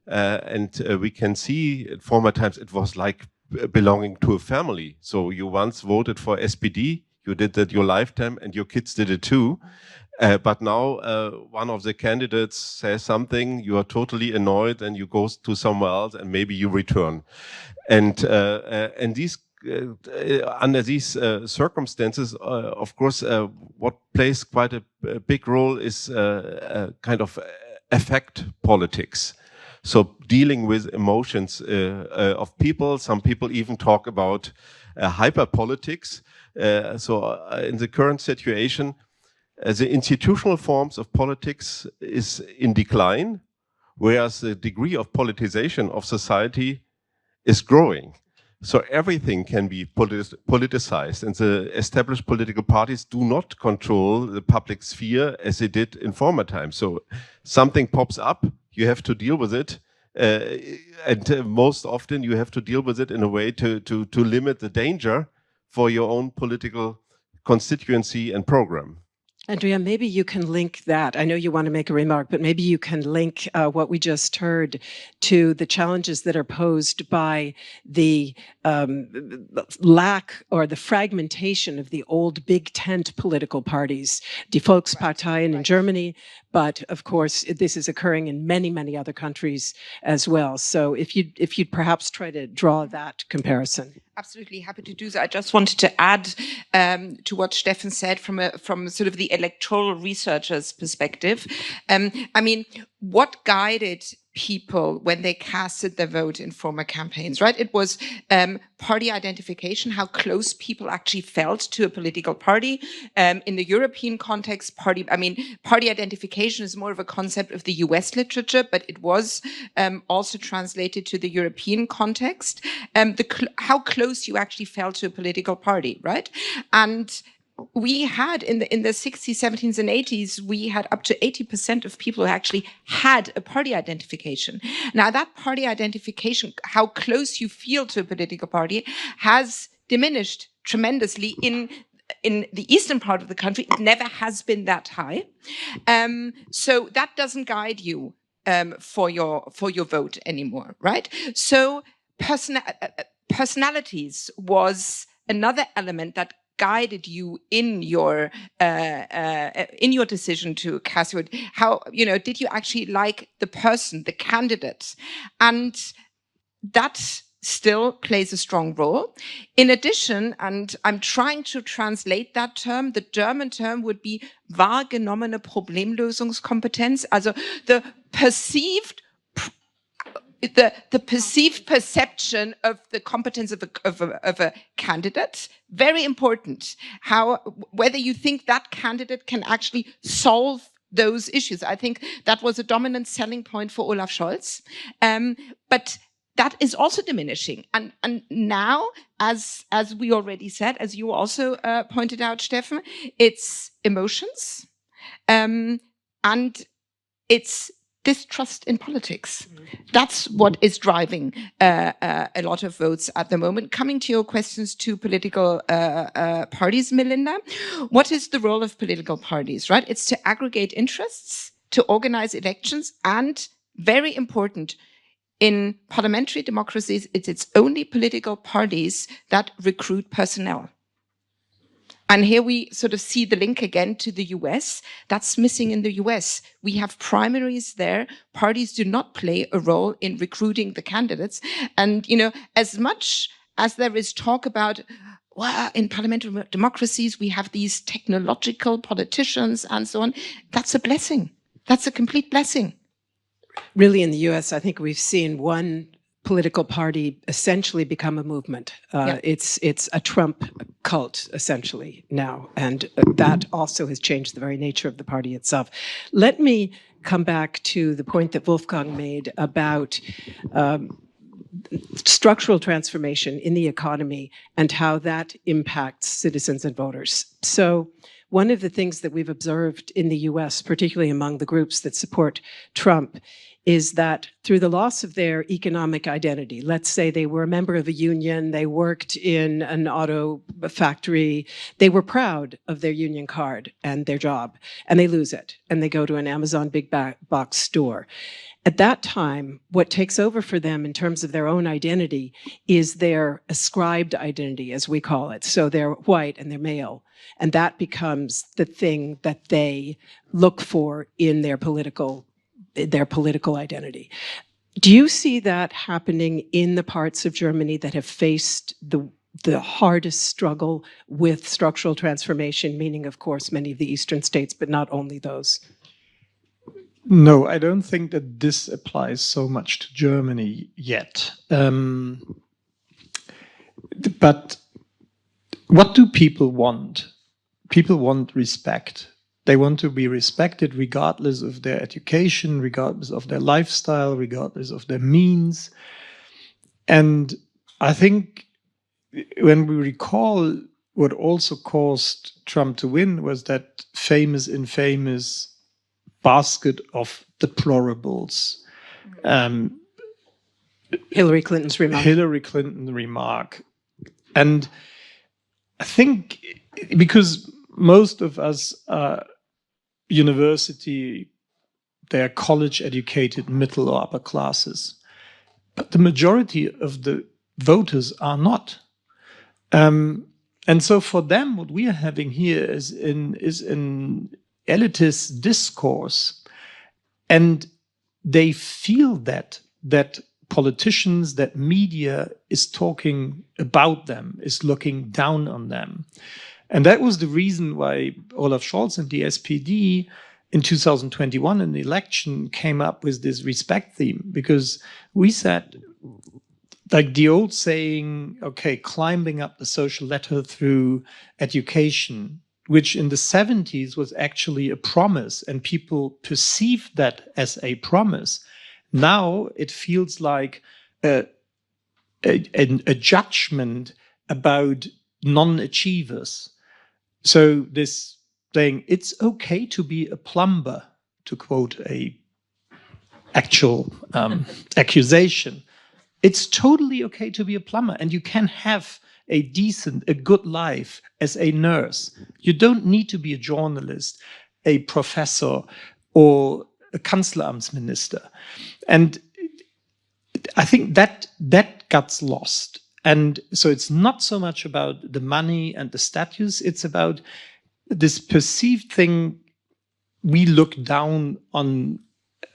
And we can see in former times it was like belonging to a family. So you once voted for SPD, you did that your lifetime, and your kids did it too. But now one of the candidates says something, you are totally annoyed, and you go to somewhere else, and maybe you return. And these under these circumstances, of course, what plays quite a big role is kind of affect politics. So dealing with emotions of people. Some people even talk about hyperpolitics. So in the current situation, the institutional forms of politics is in decline, whereas the degree of politicization of society is growing. So everything can be politicized, and the established political parties do not control the public sphere as they did in former times. So something pops up, you have to deal with it, and most often you have to deal with it in a way to limit the danger for your own political constituency and program. Andrea, maybe you can link that. I know you want to make a remark, but maybe you can link what we just heard to the challenges that are posed by the lack or the fragmentation of the old big tent political parties, Die Volksparteien in Germany, but of course this is occurring in many, many other countries as well. So if you'd perhaps try to draw that comparison. Absolutely happy to do so. I just wanted to add to what Stefan said from sort of the electoral researcher's perspective. I mean, what guided people when they casted their vote in former campaigns, right? It was party identification, how close people actually felt to a political party. In the European context, party identification is more of a concept of the US literature, but it was also translated to the European context. How close you actually felt to a political party, right? And we had in the 60s, 70s, and 80s, we had up to 80% of people who actually had a party identification. Now, that party identification, how close you feel to a political party, has diminished tremendously in the eastern part of the country. It never has been that high. So that doesn't guide you for your vote anymore, right? So personalities was another element that guided you in your decision to cast your vote. How, did you actually like the person, the candidate? And that still plays a strong role. In addition, and I'm trying to translate that term, the German term would be wahrgenommene Problemlösungskompetenz, also the perceived perception of the competence of a candidate, very important. Whether you think that candidate can actually solve those issues. I think that was a dominant selling point for Olaf Scholz. But that is also diminishing. And now, as we already said, as you also pointed out, Steffen, it's emotions and it's distrust in politics. That's what is driving a lot of votes at the moment. Coming to your questions to political parties, Melinda, what is the role of political parties, right? It's to aggregate interests, to organize elections, and very important, in parliamentary democracies, it's only political parties that recruit personnel. And here we sort of see the link again to the US. That's missing in the US. We have primaries there. Parties do not play a role in recruiting the candidates. And, as much as there is talk about, well, in parliamentary democracies, we have these technological politicians and so on, that's a blessing. That's a complete blessing. Really, in the US, I think we've seen one political party essentially become a movement. It's a Trump cult, essentially, now. And that also has changed the very nature of the party itself. Let me come back to the point that Wolfgang made about structural transformation in the economy and how that impacts citizens and voters. So one of the things that we've observed in the US, particularly among the groups that support Trump, is that through the loss of their economic identity, let's say they were a member of a union, they worked in an auto factory, they were proud of their union card and their job, and they lose it, and they go to an Amazon big box store. At that time, what takes over for them in terms of their own identity is their ascribed identity, as we call it. So they're white and they're male, and that becomes the thing that they look for in their political identity. Do you see that happening in the parts of Germany that have faced the hardest struggle with structural transformation, meaning, of course, many of the eastern states, but not only those? No, I don't think that this applies so much to Germany yet. But what do people want? People want respect. They want to be respected regardless of their education, regardless of their lifestyle, regardless of their means. And I think when we recall what also caused Trump to win was that famous, infamous basket of deplorables. Hillary Clinton's remark. And I think because most of us are they're college-educated middle or upper classes, but the majority of the voters are not. And so for them, what we are having here is an elitist discourse, and they feel that politicians, that media is talking about them, is looking down on them. And that was the reason why Olaf Scholz and the SPD in 2021 in the election came up with this respect theme, because we said, like the old saying, okay, climbing up the social ladder through education, which in the 70s was actually a promise and people perceived that as a promise. Now it feels like a judgment about non-achievers. So this saying, it's okay to be a plumber, to quote a actual accusation. It's totally okay to be a plumber, and you can have a good life as a nurse. You don't need to be a journalist, a professor, or a Kanzleramtsminister. And I think that gets lost. And so it's not so much about the money and the status, it's about this perceived thing. We look down on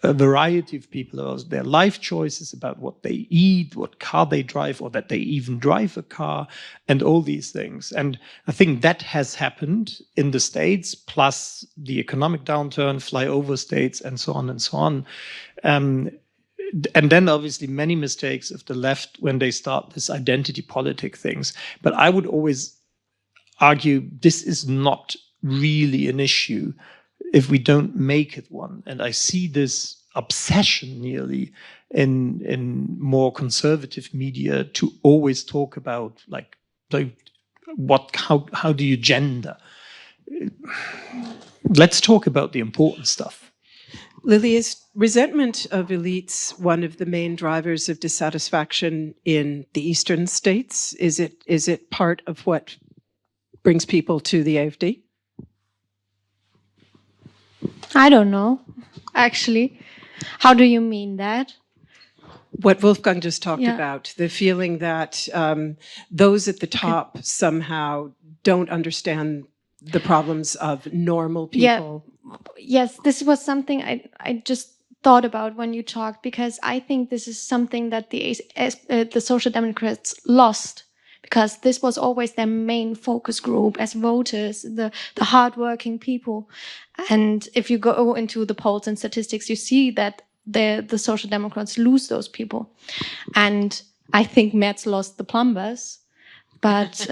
a variety of people about their life choices, about what they eat, what car they drive, or that they even drive a car, and all these things. And I think that has happened in the States, plus the economic downturn, flyover states, and so on and so on. And then obviously many mistakes of the left when they start this identity politic things. But I would always argue this is not really an issue if we don't make it one. And I see this obsession nearly in more conservative media to always talk about like how do you gender? Let's talk about the important stuff. Lily, is resentment of elites one of the main drivers of dissatisfaction in the eastern states? Is it part of what brings people to the AfD? I don't know, actually. How do you mean that? What Wolfgang just talked about, the feeling that those at the top somehow don't understand the problems of normal people. Yeah. Yes, this was something I just thought about when you talked, because I think this is something that the Social Democrats lost, because this was always their main focus group as voters, the hardworking people. And if you go into the polls and statistics, you see that the Social Democrats lose those people. And I think Merz lost the plumbers, but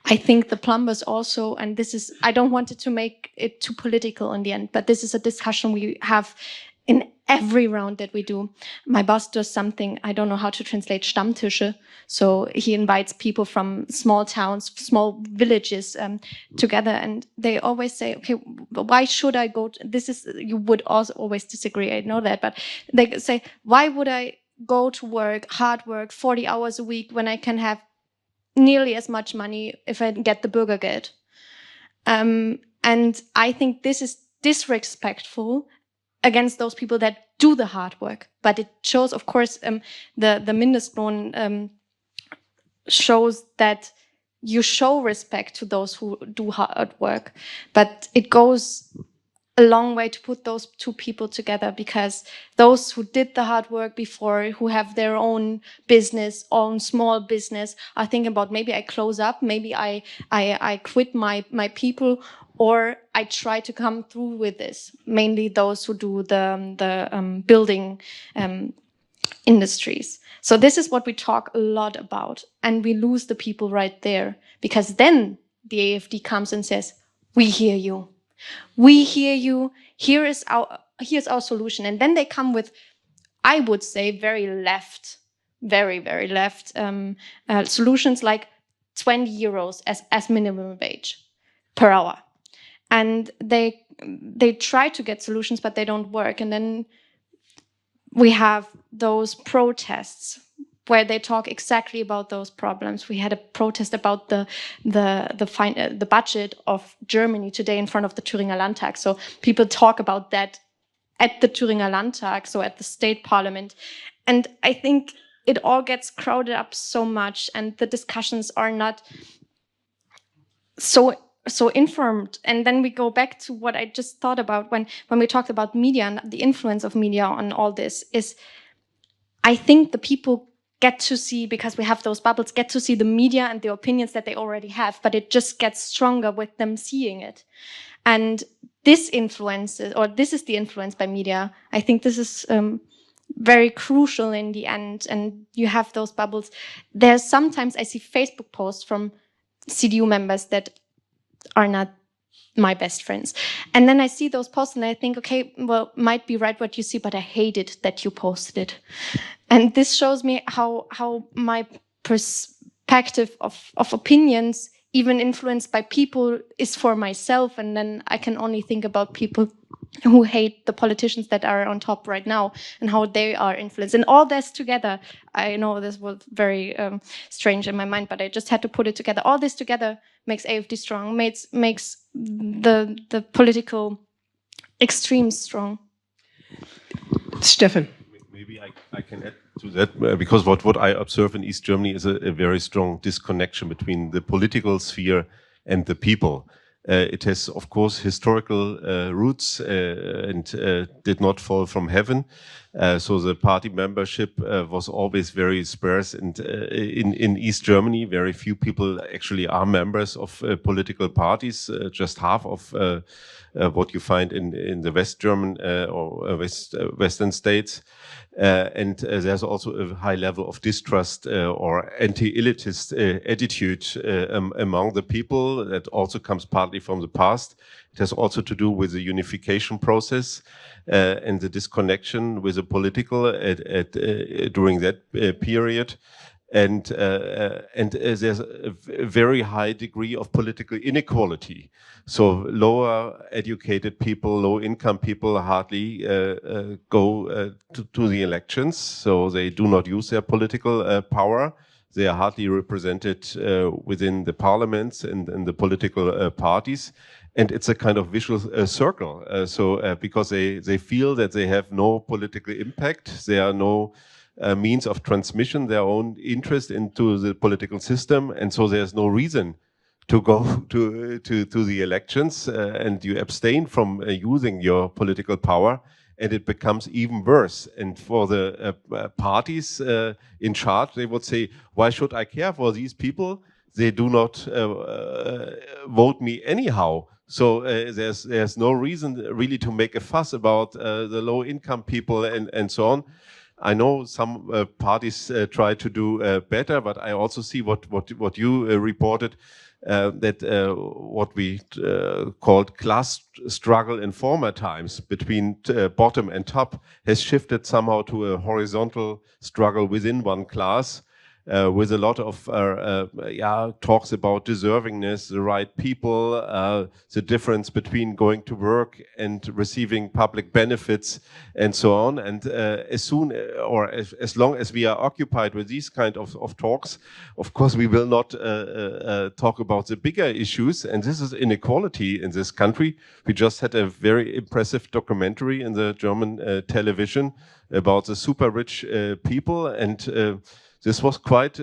I think the plumbers also, and this is, I don't want it to make it too political in the end, but this is a discussion we have in every round that we do. My boss does something, I don't know how to translate Stammtische. So he invites people from small towns, small villages together, and they always say, okay, why should I go to, this is, you would also always disagree, I know that, but they say, why would I go to work, hard work, 40 hours a week when I can have nearly as much money if I get the Bürgergeld? And I think this is disrespectful against those people that do the hard work. But it shows, of course, the Mindestlohn shows that you show respect to those who do hard work. But it goes a long way to put those two people together, because those who did the hard work before, who have their own business, own small business, are thinking about, maybe I close up, maybe I quit my people, or I try to come through with this. Mainly those who do the building industries. So this is what we talk a lot about, and we lose the people right there, because then the AfD comes and says, we hear you. We hear you. Here's our solution. And then they come with, I would say, very left solutions like 20 euros as minimum wage per hour. And they try to get solutions, but they don't work. And then we have those protests where they talk exactly about those problems. We had a protest about the budget of Germany today in front of the Thüringer Landtag. So people talk about that at the Thüringer Landtag, so at the state parliament. And I think it all gets crowded up so much, and the discussions are not so informed. And then we go back to what I just thought about when we talked about media and the influence of media on all this is, I think the people get to see, because we have those bubbles, get to see the media and the opinions that they already have, but it just gets stronger with them seeing it. And this influences, or this is the influence by media. I think this is very crucial in the end. And you have those bubbles. There's sometimes I see Facebook posts from CDU members that are not my best friends. And then I see those posts and I think, okay, well, might be right what you see, but I hate it that you posted it. And this shows me how my perspective of opinions, even influenced by people, is for myself. And then I can only think about people who hate the politicians that are on top right now and how they are influenced. And all this together, I know this was very strange in my mind, but I just had to put it together. All this together makes AfD strong, makes the political extremes strong. Stefan. Maybe I can add to that, because what I observe in East Germany is a very strong disconnection between the political sphere and the people. It has, of course, historical roots and did not fall from heaven. So the party membership was always very sparse, and in East Germany, very few people actually are members of political parties. Just half of what you find in the West German or Western states. And there's also a high level of distrust or anti-elitist attitude among the people that also comes partly from the past. It has also to do with the unification process and the disconnection with the political during that period. And there's a very high degree of political inequality. So lower educated people, low income people hardly go to the elections. So they do not use their political power. They are hardly represented within the parliaments and the political parties. And it's a kind of vicious circle. Because they feel that they have no political impact, there are no means of transmission their own interest into the political system, and so there's no reason to go to the elections, and you abstain from using your political power, and it becomes even worse. And for the parties in charge, they would say, why should I care for these people? They do not vote me anyhow. So there's no reason really to make a fuss about the low income people and so on. I know some parties try to do better, but I also see what you reported, that what we called class struggle in former times between bottom and top has shifted somehow to a horizontal struggle within one class. With a lot of talks about deservingness, the right people, the difference between going to work and receiving public benefits, and so on. And as long as we are occupied with these kind of talks, of course, we will not talk about the bigger issues. And this is inequality in this country. We just had a very impressive documentary in the German television about the super rich people, and this was quite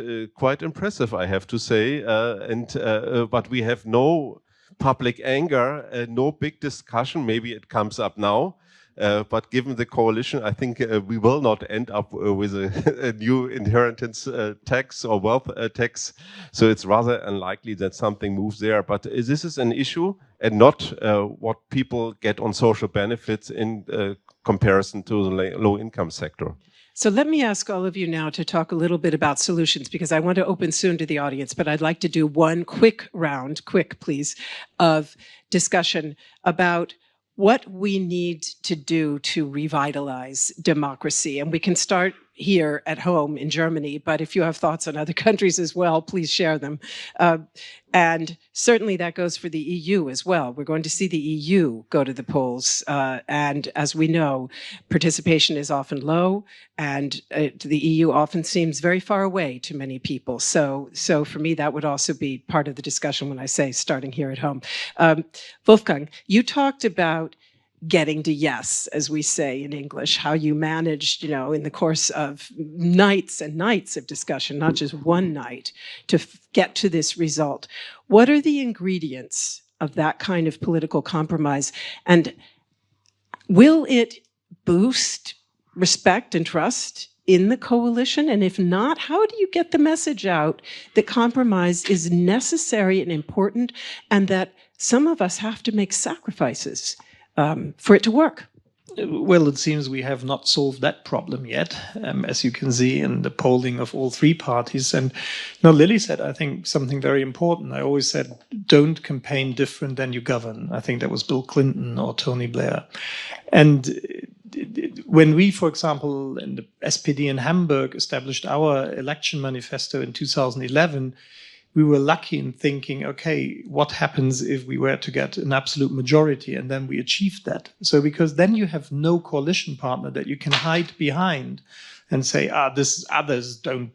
impressive, I have to say. But we have no public anger, no big discussion. Maybe it comes up now. But given the coalition, I think we will not end up with a new inheritance tax or wealth tax. So it's rather unlikely that something moves there. But this is an issue, and not what people get on social benefits in comparison to the low-income sector. So let me ask all of you now to talk a little bit about solutions, because I want to open soon to the audience, but I'd like to do one quick please, of discussion about what we need to do to revitalize democracy. And we can start here at home in Germany, but if you have thoughts on other countries as well, please share them. And certainly that goes for the EU as well. We're going to see the EU go to the polls. And as we know, participation is often low, and the EU often seems very far away to many people. So for me, that would also be part of the discussion when I say starting here at home. Wolfgang, you talked about getting to yes, as we say in English, how you managed, in the course of nights and nights of discussion, not just one night, to get to this result. What are the ingredients of that kind of political compromise? And will it boost respect and trust in the coalition? And if not, how do you get the message out that compromise is necessary and important, and that some of us have to make sacrifices for it to work? Well, it seems we have not solved that problem yet, as you can see in the polling of all three parties. And no, Lily said, I think, something very important. I always said, don't campaign different than you govern. I think that was Bill Clinton or Tony Blair. And when we, for example, in the SPD in Hamburg established our election manifesto in 2011, we were lucky in thinking, okay, what happens if we were to get an absolute majority? And then we achieved that. So because then you have no coalition partner that you can hide behind and say, this others don't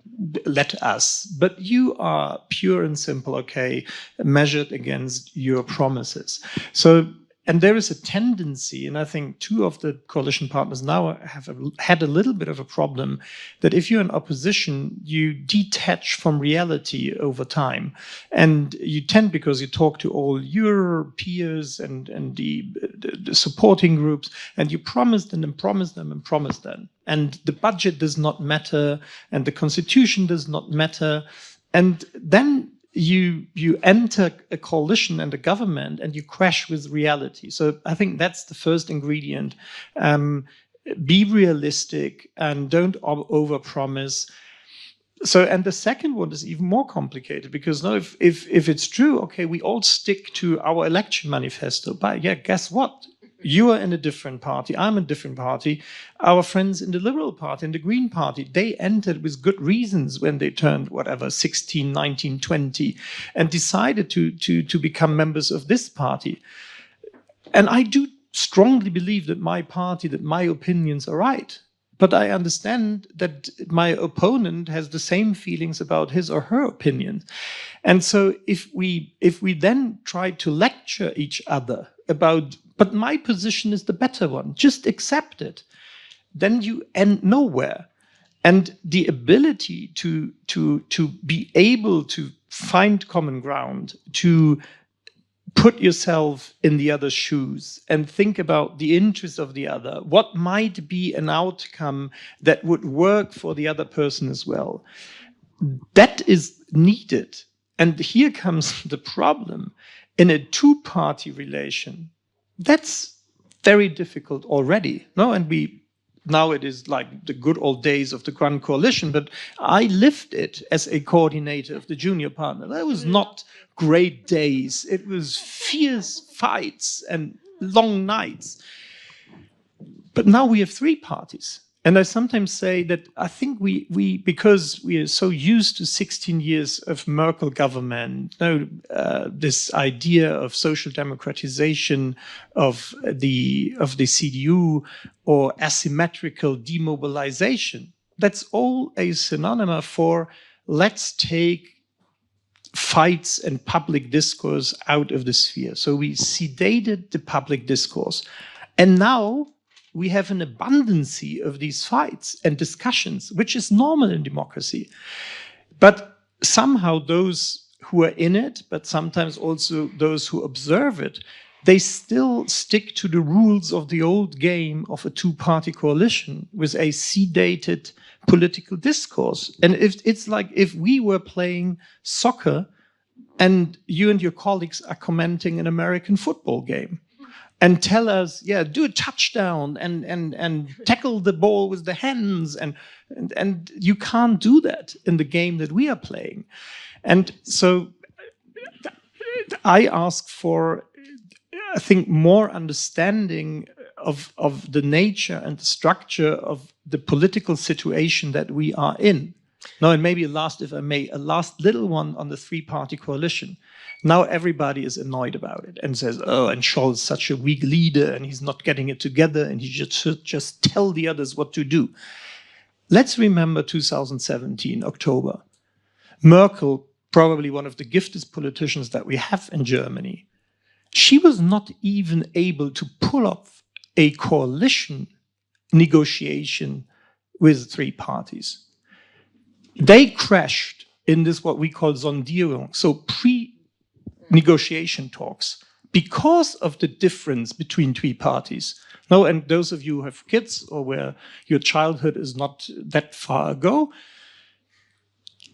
let us. But you are pure and simple, okay, measured against your promises. So, and there is a tendency, and I think two of the coalition partners now have had a little bit of a problem, that if you're in opposition, you detach from reality over time. And you tend, because you talk to all your peers and the supporting groups, and you promise them and promise them and promise them. And the budget does not matter, and the constitution does not matter. And then you enter a coalition and a government and you crash with reality. So I think that's the first ingredient. Be realistic and don't overpromise. So, and the second one is even more complicated, because now if it's true, okay, we all stick to our election manifesto, but yeah, guess what? You are in a different party. I'm in a different party. Our friends in the Liberal Party and the Green Party, they entered with good reasons when they turned, 16, 19, 20, and decided to become members of this party. And I do strongly believe that my party, that my opinions are right. But I understand that my opponent has the same feelings about his or her opinion. And so if we then try to lecture each other about, but my position is the better one, just accept it, then you end nowhere. And the ability to be able to find common ground, to put yourself in the other's shoes and think about the interests of the other, what might be an outcome that would work for the other person as well, that is needed. And here comes the problem. In a two-party relation, that's very difficult already. No, and now it is like the good old days of the Grand Coalition, but I lived it as a coordinator of the junior partner. That was not great days. It was fierce fights and long nights. But now we have three parties. And I sometimes say that I think we because we are so used to 16 years of Merkel government, this idea of social democratization of the CDU or asymmetrical demobilization, that's all a synonym for let's take fights and public discourse out of the sphere. So we sedated the public discourse. And now we have an abundance of these fights and discussions, which is normal in democracy. But somehow those who are in it, but sometimes also those who observe it, they still stick to the rules of the old game of a two-party coalition with a sedated political discourse. And it's like if we were playing soccer and you and your colleagues are commenting an American football game, and tell us, yeah, do a touchdown and tackle the ball with the hands. And you can't do that in the game that we are playing. And so I ask for, I think, more understanding of the nature and the structure of the political situation that we are in. Now, and maybe if I may, a last little one on the three-party coalition. Now everybody is annoyed about it and says, oh, and Scholz is such a weak leader and he's not getting it together and he should just tell the others what to do. Let's remember 2017, October. Merkel, probably one of the gifted politicians that we have in Germany, she was not even able to pull off a coalition negotiation with three parties. They crashed in this, what we call Sondierung, so pre-negotiation talks, because of the difference between three parties. No, and those of you who have kids or where your childhood is not that far ago,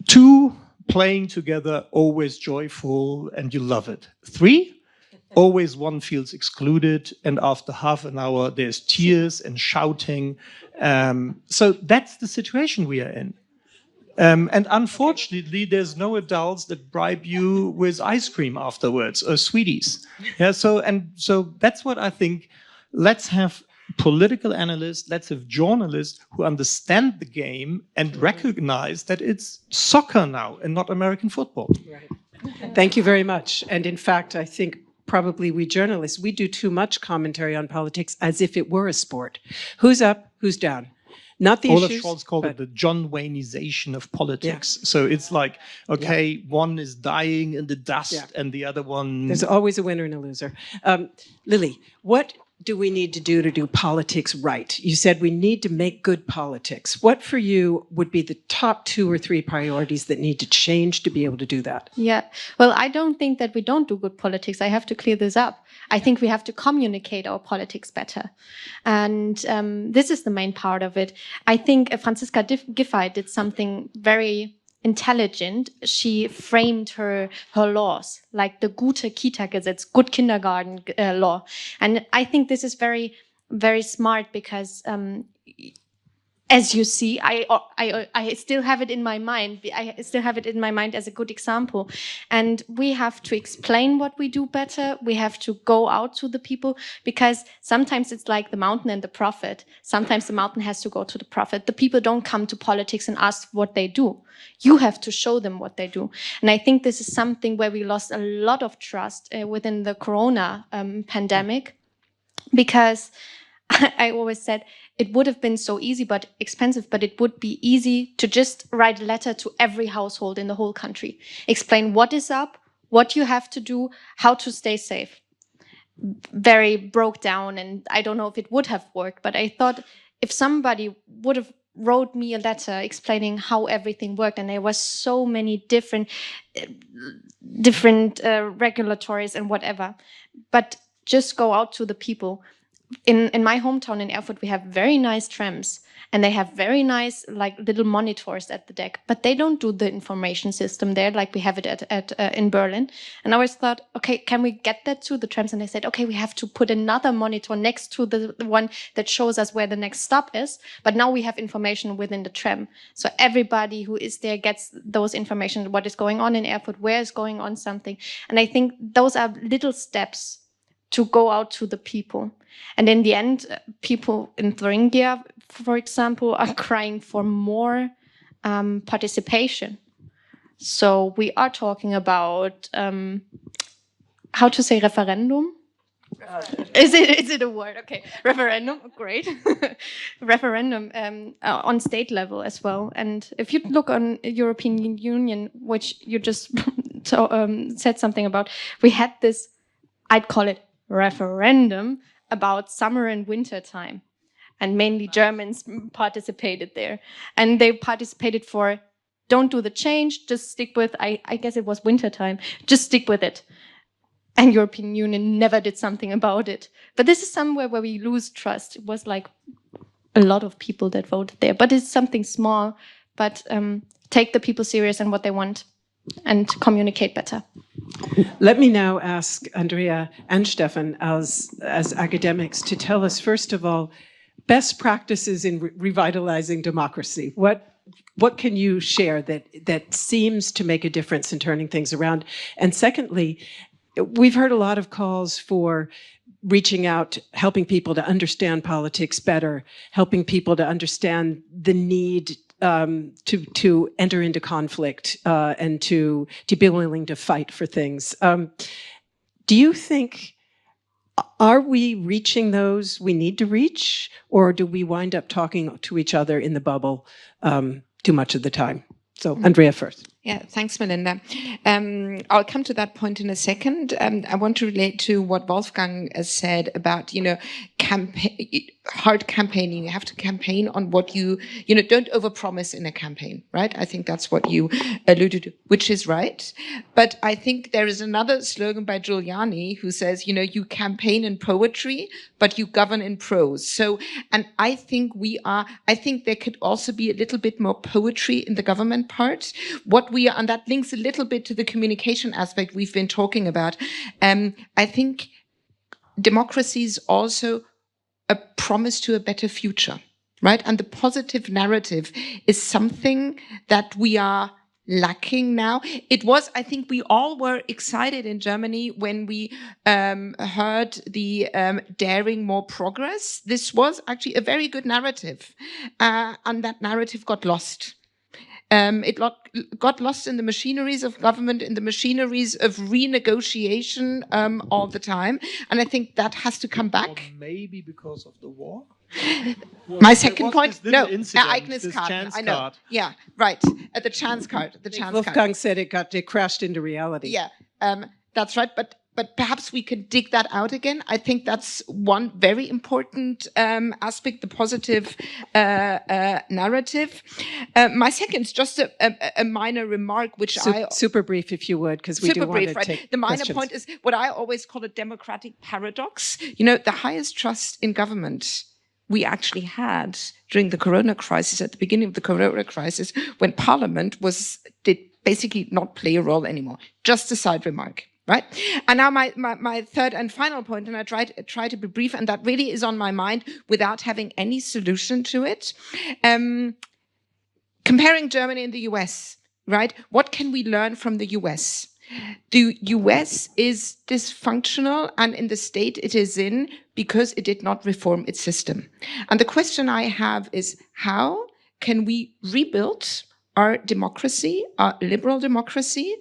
two, playing together, always joyful, and you love it. Three, always one feels excluded, and after half an hour there's tears and shouting. So that's the situation we are in. And unfortunately, there's no adults that bribe you with ice cream afterwards or sweeties. Yeah, so that's what I think. Let's have political analysts, let's have journalists who understand the game and recognize that it's soccer now and not American football. Right. Thank you very much. And in fact, I think probably we journalists, we do too much commentary on politics as if it were a sport. Who's up, who's down? Not the Olaf issues, Scholz called it the John Wayneization of politics. Yeah. So it's like, okay, one is dying in the dust and the other one... There's always a winner and a loser. Lily, what do we need to do politics right? You said we need to make good politics. What for you would be the top 2 or 3 priorities that need to change to be able to do that? Yeah, well, I don't think that we don't do good politics. I have to clear this up. I think we have to communicate our politics better. And this is the main part of it. I think Franziska Giffey did something very intelligent. She framed her laws like the Gute Kita-Gesetz, good kindergarten law. And I think this is very, very smart because as you see, I still have it in my mind. I still have it in my mind as a good example. And we have to explain what we do better. We have to go out to the people because sometimes it's like the mountain and the prophet. Sometimes the mountain has to go to the prophet. The people don't come to politics and ask what they do. You have to show them what they do. And I think this is something where we lost a lot of trust within the corona pandemic because I always said it would have been so easy but expensive, but it would be easy to just write a letter to every household in the whole country. Explain what is up, what you have to do, how to stay safe. Very broke down, and I don't know if it would have worked, but I thought if somebody would have wrote me a letter explaining how everything worked, and there was so many different regulatories and whatever, but just go out to the people. In my hometown in Erfurt, we have very nice trams and they have very nice like little monitors at the deck, but they don't do the information system there like we have it in Berlin. And I always thought, okay, can we get that to the trams? And they said, okay, we have to put another monitor next to the one that shows us where the next stop is. But now we have information within the tram. So everybody who is there gets those information, what is going on in Erfurt, where is going on something. And I think those are little steps to go out to the people. And in the end, people in Thuringia, for example, are crying for more participation. So we are talking about, how to say referendum? Is it a word? Okay, referendum, great. Referendum on state level as well. And if you look on European Union, which you just said something about, we had this, I'd call it referendum about summer and winter time, and mainly Germans participated there, and they participated for don't do the change, just stick with I guess it was winter time, just stick with it. And European Union never did something about it. But this is somewhere where we lose trust. It was like a lot of people that voted there, but it's something small, but take the people serious and what they want and communicate better. Let me now ask Andrea and Stefan as academics to tell us, first of all, best practices in revitalizing democracy. What can you share that seems to make a difference in turning things around? And secondly, we've heard a lot of calls for reaching out, helping people to understand politics better, helping people to understand the need to enter into conflict and to be willing to fight for things. Do you think, are we reaching those we need to reach, or do we wind up talking to each other in the bubble too much of the time? So Andrea first. Yeah, thanks, Melinda. I'll come to that point in a second. I want to relate to what Wolfgang said about, hard campaigning. You have to campaign on what you don't overpromise in a campaign, right? I think that's what you alluded to, which is right. But I think there is another slogan by Giuliani who says, you campaign in poetry, but you govern in prose. So, and I think there could also be a little bit more poetry in the government part. What we are, and that links a little bit to the communication aspect we've been talking about. I think democracy is also a promise to a better future, right? And the positive narrative is something that we are lacking now. It was, I think we all were excited in Germany when we heard the daring more progress. This was actually a very good narrative. And that narrative got lost. It got lost in the machineries of government, in the machineries of renegotiation all the time. And I think that has to come back. Or maybe because of the war? My second point, no, Ereigniskarte, I know. card. Yeah, right. The chance card. The chance card. Wolfgang said it crashed into reality. Yeah, that's right. But perhaps we can dig that out again. I think that's one very important aspect, the positive narrative. My second is just a minor remark, which super brief, if you would, because we do want to take The minor questions. point is what I always call a democratic paradox. You know, the highest trust in government we actually had during the Corona crisis, at the beginning of the Corona crisis, when Parliament did basically not play a role anymore. Just a side remark. Right. And now my third and final point, and I try to be brief, and that really is on my mind without having any solution to it. Comparing Germany and the US, right? What can we learn from the US? The US is dysfunctional, and in the state it is in because it did not reform its system. And the question I have is, how can we rebuild our democracy, our liberal democracy,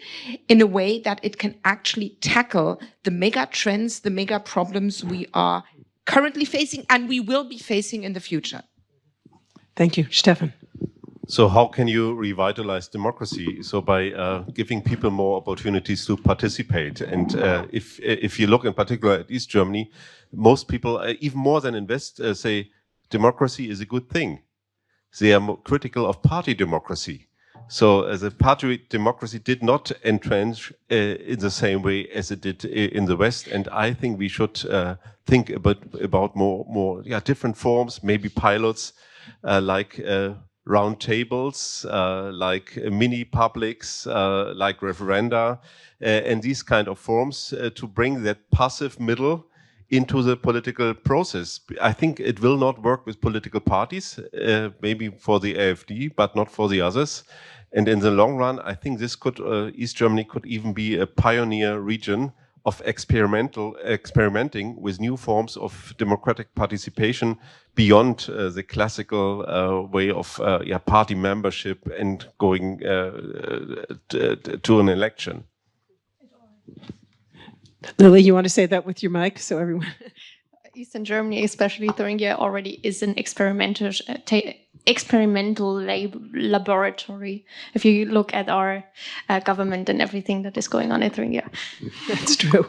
in a way that it can actually tackle the mega trends, the mega problems we are currently facing and we will be facing in the future? Thank you. Stefan. So how can you revitalize democracy? So by giving people more opportunities to participate. And if you look in particular at East Germany, most people, even more than invest, say democracy is a good thing. They are critical of party democracy. So the party democracy did not entrench in the same way as it did in the West. And I think we should think about more different forms, maybe pilots like round tables, like mini publics, like referenda, and these kind of forms to bring that passive middle into the political process. I think it will not work with political parties, maybe for the AfD, but not for the others. And in the long run, I think this could, East Germany could even be a pioneer region of experimenting with new forms of democratic participation beyond the classical way of party membership and going to an election. Lily, you want to say that with your mic so everyone... Eastern Germany, especially Thuringia, already is an experimental laboratory. If you look at our government and everything that is going on in Thuringia. That's true.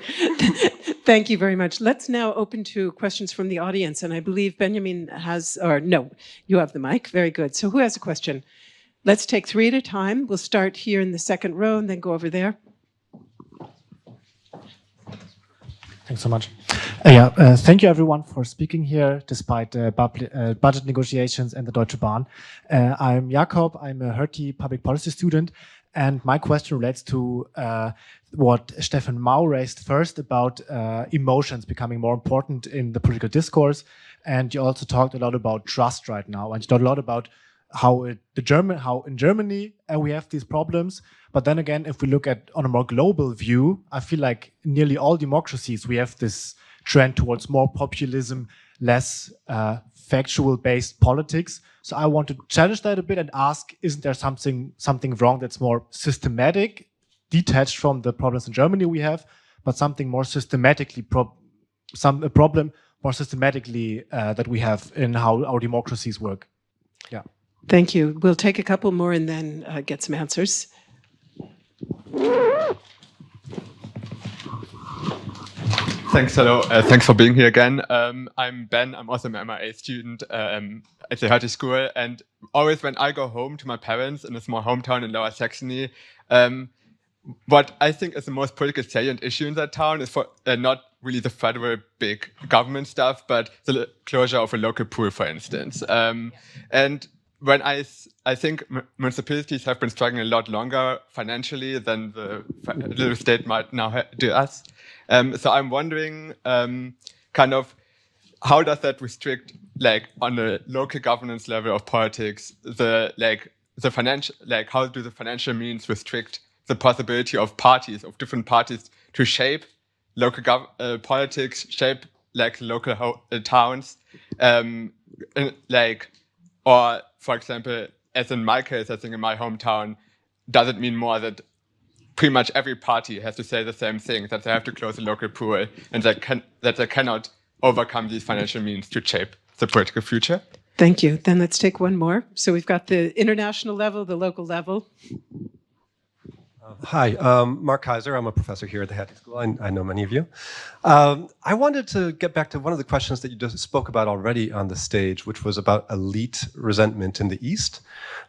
Thank you very much. Let's now open to questions from the audience. And I believe Benjamin has, or no, you have the mic. Very good. So who has a question? Let's take 3 at a time. We'll start here in the second row and then go over there. Thanks so much. Thank you everyone for speaking here despite budget negotiations and the Deutsche Bahn. I'm Jakob, I'm a Hertie public policy student, and my question relates to what Stefan Mau raised first about emotions becoming more important in the political discourse. And you also talked a lot about trust right now, and you talked a lot about how in Germany we have these problems. But then again, if we look at on a more global view, I feel like nearly all democracies, we have this trend towards more populism, less factual-based politics. So I want to challenge that a bit and ask, isn't there something wrong that's more systematic, detached from the problems in Germany we have, but something more systematically, a problem more systematically that we have in how our democracies work? Yeah. Thank you. We'll take a couple more and then get some answers. Thanks, hello. Thanks for being here again. I'm Ben. I'm also an MIA student at the Hertie School. And always when I go home to my parents in a small hometown in Lower Saxony, what I think is the most politically salient issue in that town is for not really the federal big government stuff, but the closure of a local pool, for instance. And when I think municipalities have been struggling a lot longer financially than the state might now do us. So I'm wondering, kind of, how does that restrict, like, on the local governance level of politics, the financial, like, how do the financial means restrict the possibility of different parties to shape local politics, shape like local towns, or for example, as in my case, I think in my hometown, does it mean more that pretty much every party has to say the same thing, that they have to close a local pool, and that they cannot overcome these financial means to shape the political future? Thank you. Then let's take one more. So we've got the international level, the local level. Hi, Mark Kaiser. I'm a professor here at the Hertie School. I know many of you. I wanted to get back to one of the questions that you just spoke about already on the stage, which was about elite resentment in the East.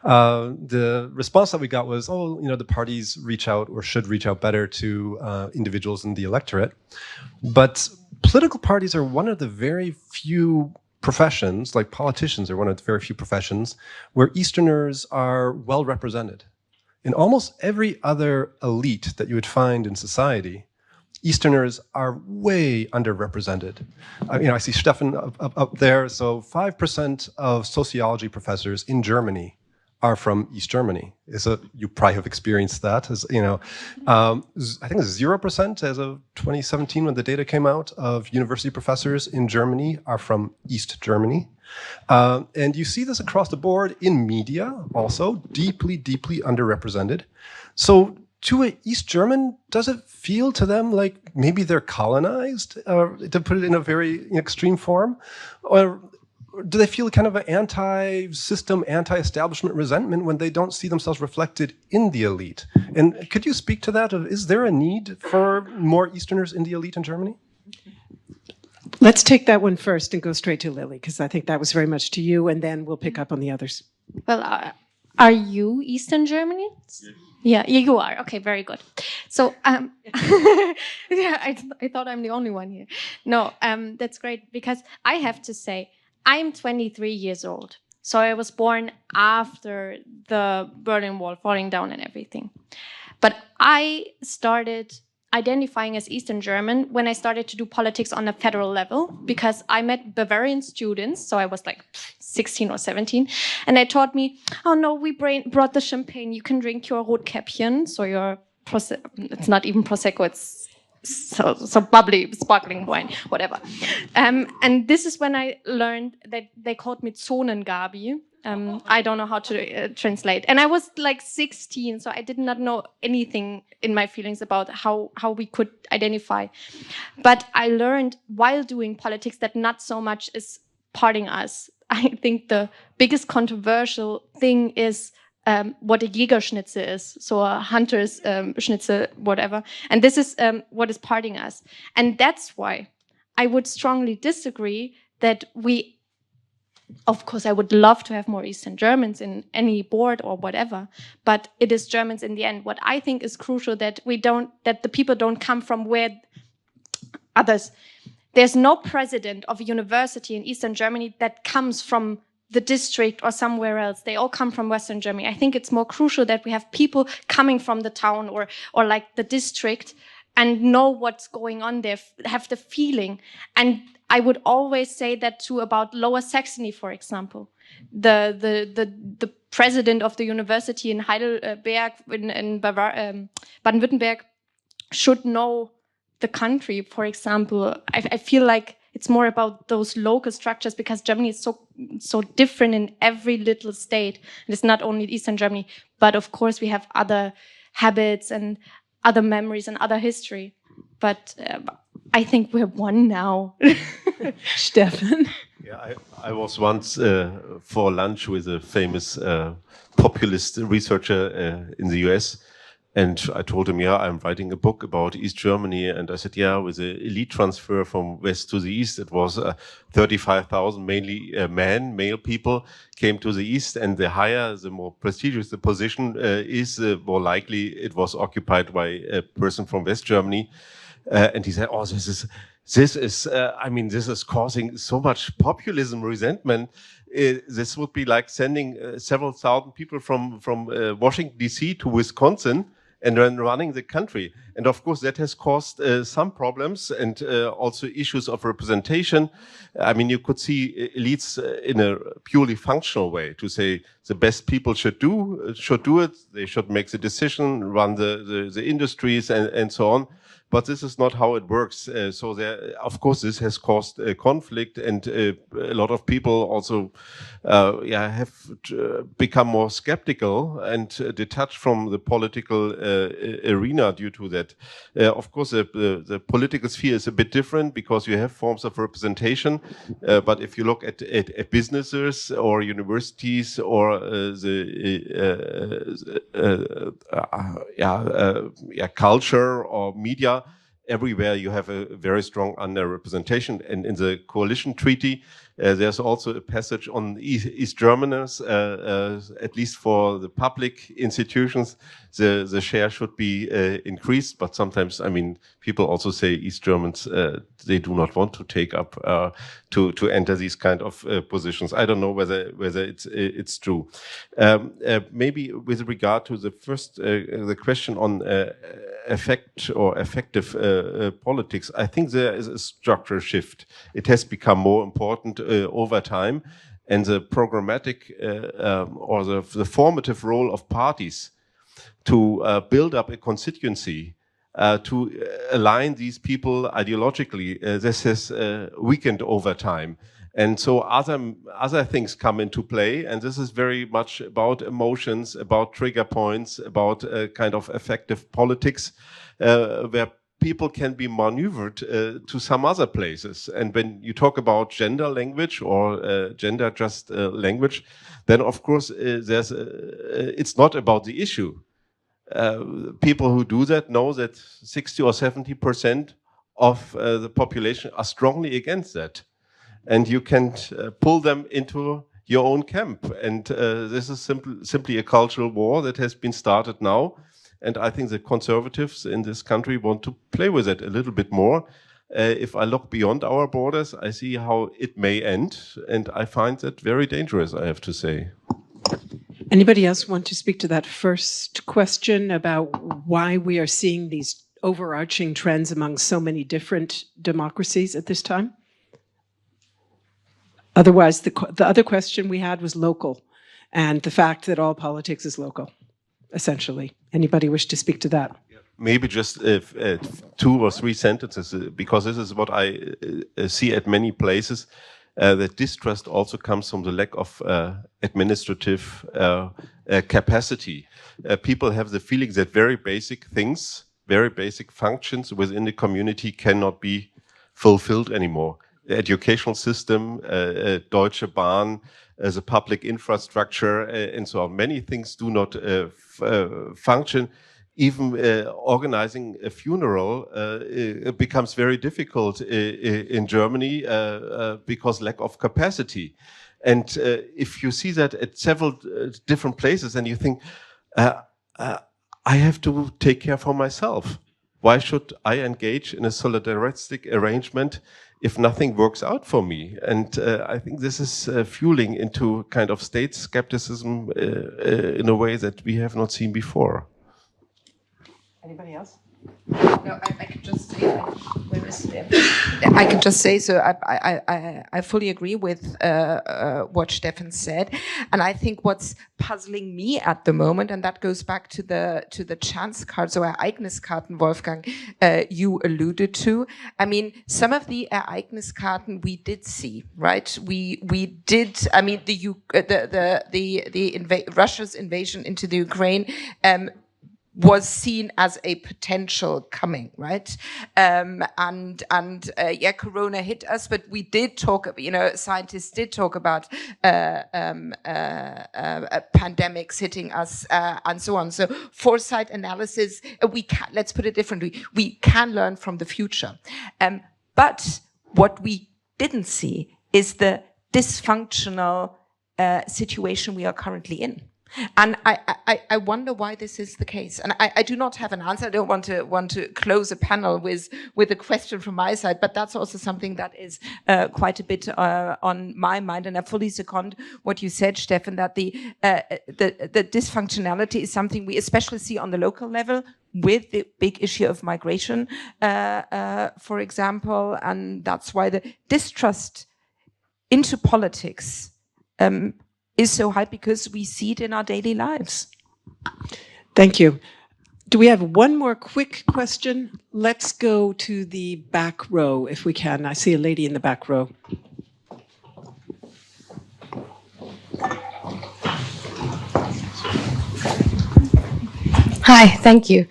The response that we got was, oh, the parties reach out or should reach out better to individuals in the electorate. But political parties are one of the very few professions, like politicians are one of the very few professions, where Easterners are well represented. In almost every other elite that you would find in society, Easterners are way underrepresented. I see Stefan up there. So 5% of sociology professors in Germany are from East Germany. You probably have experienced that. I think it's 0% as of 2017 when the data came out of university professors in Germany are from East Germany. And you see this across the board in media also, deeply, deeply underrepresented. So to an East German, does it feel to them like maybe they're colonized, to put it in a very extreme form? Or do they feel kind of an anti-system, anti-establishment resentment when they don't see themselves reflected in the elite? And could you speak to that? Is there a need for more Easterners in the elite in Germany? Let's take that one first and go straight to Lily, because I think that was very much to you, and then we'll pick up on the others. Well, are you Eastern Germany? Yeah, you are. Okay, very good. So, yeah, I thought I'm the only one here. No, that's great, because I have to say, I'm 23 years old. So I was born after the Berlin Wall falling down and everything. But I started identifying as Eastern German when I started to do politics on a federal level, because I met Bavarian students, so I was like 16 or 17, and they taught me, oh no, we brought the champagne, you can drink your Rotkäppchen, so your it's not even Prosecco, it's so bubbly, sparkling wine, whatever. And this is when I learned that they called me Zonengabi. I don't know how to translate. And I was like 16, so I did not know anything in my feelings about how we could identify. But I learned while doing politics that not so much is parting us. I think the biggest controversial thing is what a Jägerschnitzel is, so a hunter's schnitzel, whatever. And this is what is parting us. And that's why I would strongly disagree that of course, I would love to have more Eastern Germans in any board or whatever, but it is Germans in the end. What I think is crucial that the people don't come from where others. There's no president of a university in Eastern Germany that comes from the district or somewhere else. They all come from Western Germany. I think it's more crucial that we have people coming from the town or like the district and know what's going on there, have the feeling. And I would always say that too about Lower Saxony, for example. The president of the university in Heidelberg, in Baden-Württemberg, should know the country, for example. I feel like it's more about those local structures, because Germany is so different in every little state. And it's not only Eastern Germany, but of course we have other habits and other memories and other history. But I think we're one now. Stefan? Yeah, I was once for lunch with a famous populist researcher in the US. And I told him, yeah, I'm writing a book about East Germany. And I said, yeah, with the elite transfer from west to the east, it was 35,000, mainly male people came to the east. And the higher, the more prestigious the position is, the more likely it was occupied by a person from West Germany. And he said, oh, this is this is, I mean, this is causing so much populism, resentment. This would be like sending several thousand people from Washington, D.C. to Wisconsin and then running the country. And of course, that has caused some problems and also issues of representation. I mean, you could see elites in a purely functional way to say the best people should do it. They should make the decision, run the industries and so on. But this is not how it works. So there, of course, this has caused conflict, and a lot of people also have become more skeptical and detached from the political arena due to that. Of course, the political sphere is a bit different because you have forms of representation. But if you look at businesses or universities or culture or media, everywhere you have a very strong underrepresentation. And in the coalition treaty, there's also a passage on East Germans, at least for the public institutions, the share should be increased. But sometimes, I mean, people also say East Germans, they do not want to take up, to enter these kind of positions. I don't know whether it's true. Maybe with regard to the first, the question on effect or effective politics, I think there is a structural shift. It has become more important over time, and the programmatic or the formative role of parties to build up a constituency, to align these people ideologically, this has weakened over time. And so other things come into play, and this is very much about emotions, about trigger points, about kind of effective politics, where people can be maneuvered to some other places. And when you talk about gender language or gender just language, then of course it's not about the issue. People who do that know that 60 or 70% of the population are strongly against that. And you can pull them into your own camp. And this is simply a cultural war that has been started now. And I think the conservatives in this country want to play with it a little bit more. If I look beyond our borders, I see how it may end. And I find that very dangerous, I have to say. Anybody else want to speak to that first question about why we are seeing these overarching trends among so many different democracies at this time? Otherwise, the other question we had was local, and the fact that all politics is local, essentially. Anybody wish to speak to that? Maybe just 2 or 3 sentences, because this is what I see at many places. That distrust also comes from the lack of administrative capacity. People have the feeling that very basic things, very basic functions within the community cannot be fulfilled anymore. The educational system, Deutsche Bahn, the public infrastructure, and so on. Many things do not function. Even organizing a funeral it becomes very difficult in Germany because lack of capacity. And if you see that at several different places, and you think, I have to take care for myself. Why should I engage in a solidaristic arrangement if nothing works out for me? And I think this is fueling into kind of state skepticism in a way that we have not seen before. Anybody else? No, I could just say, where is it? I could just say, so I fully agree with what Stefan said, and I think what's puzzling me at the moment, and that goes back to the chance cards or Ereigniskarten, Wolfgang, you alluded to. I mean, some of the Ereigniskarten we did see, right? We did. I mean, Russia's invasion into the Ukraine. Was seen as a potential coming, right? Corona hit us, but we did talk, scientists did talk about pandemics hitting us and so on. So foresight analysis, let's put it differently, we can learn from the future. But what we didn't see is the dysfunctional situation we are currently in. And I wonder why this is the case. And I do not have an answer. I don't want to close a panel with a question from my side, but that's also something that is quite a bit on my mind. And I fully second what you said, Stefan, that the dysfunctionality is something we especially see on the local level with the big issue of migration, for example. And that's why the distrust into politics is so high, because we see it in our daily lives. Thank you. Do we have one more quick question? Let's go to the back row if we can. I see a lady in the back row. Hi, thank you.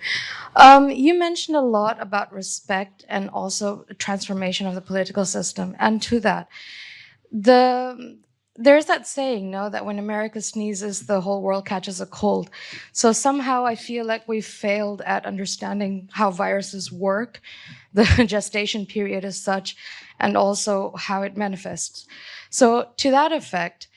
You mentioned a lot about respect and also transformation of the political system. And to that, there's that saying, no, that when America sneezes, the whole world catches a cold. So somehow I feel like we've failed at understanding how viruses work, the gestation period as such, and also how it manifests. So to that effect,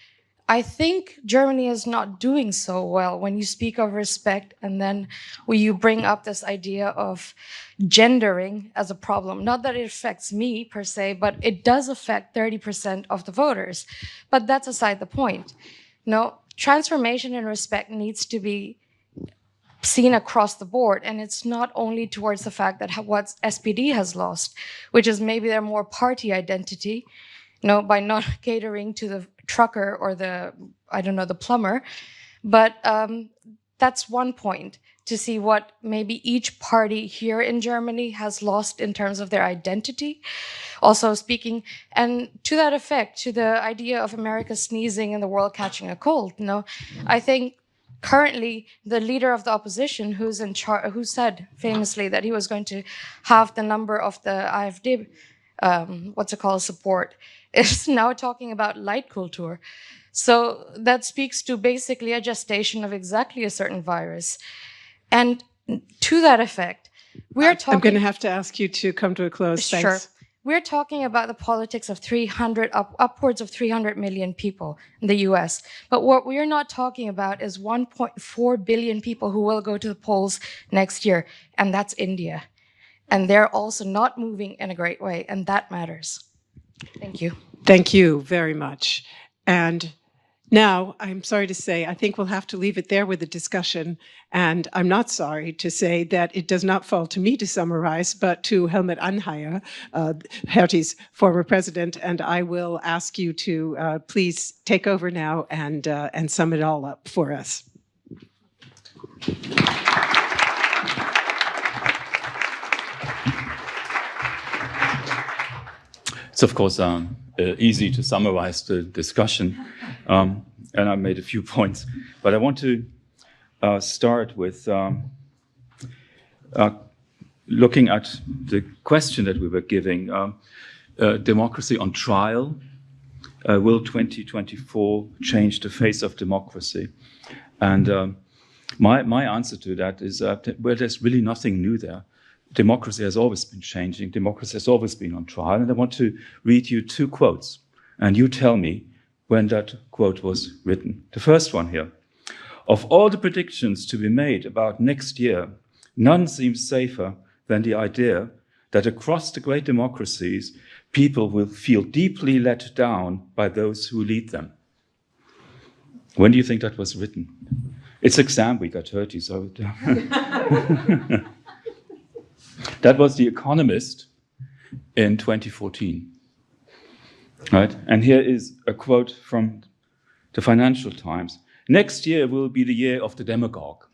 I think Germany is not doing so well when you speak of respect and then when you bring up this idea of gendering as a problem. Not that it affects me per se, but it does affect 30% of the voters. But that's aside the point. No, transformation in respect needs to be seen across the board. And it's not only towards the fact that what SPD has lost, which is maybe their more party identity, by not catering to the trucker or the plumber. But that's one point, to see what maybe each party here in Germany has lost in terms of their identity. Also speaking, and to that effect, to the idea of America sneezing and the world catching a cold, I think currently the leader of the opposition, who's in charge, who said famously that he was going to halve the number of the AfD, support, is now talking about light culture. So that speaks to basically a gestation of exactly a certain virus. And to that effect, we're talking... I'm going to have to ask you to come to a close. Sure. Thanks. We're talking about the politics of upwards of 300 million people in the US. But what we're not talking about is 1.4 billion people who will go to the polls next year. And that's India. And they're also not moving in a great way. And that matters. Thank you. Thank you very much. And now, I'm sorry to say, I think we'll have to leave it there with the discussion. And I'm not sorry to say that it does not fall to me to summarize, but to Helmut Anheier, Hertie's former president. And I will ask you to please take over now and sum it all up for us. It's, of course, easy to summarize the discussion, and I made a few points. But I want to start with looking at the question that we were giving. Democracy on trial. Will 2024 change the face of democracy? And my answer to that is well, there's really nothing new there. Democracy has always been changing. Democracy has always been on trial. And I want to read you two quotes. And you tell me when that quote was written. The first one here. Of all the predictions to be made about next year, none seems safer than the idea that across the great democracies, people will feel deeply let down by those who lead them. When do you think that was written? It's exam week at Hertie, so... That was The Economist in 2014, right? And here is a quote from the Financial Times. Next year will be the year of the demagogue.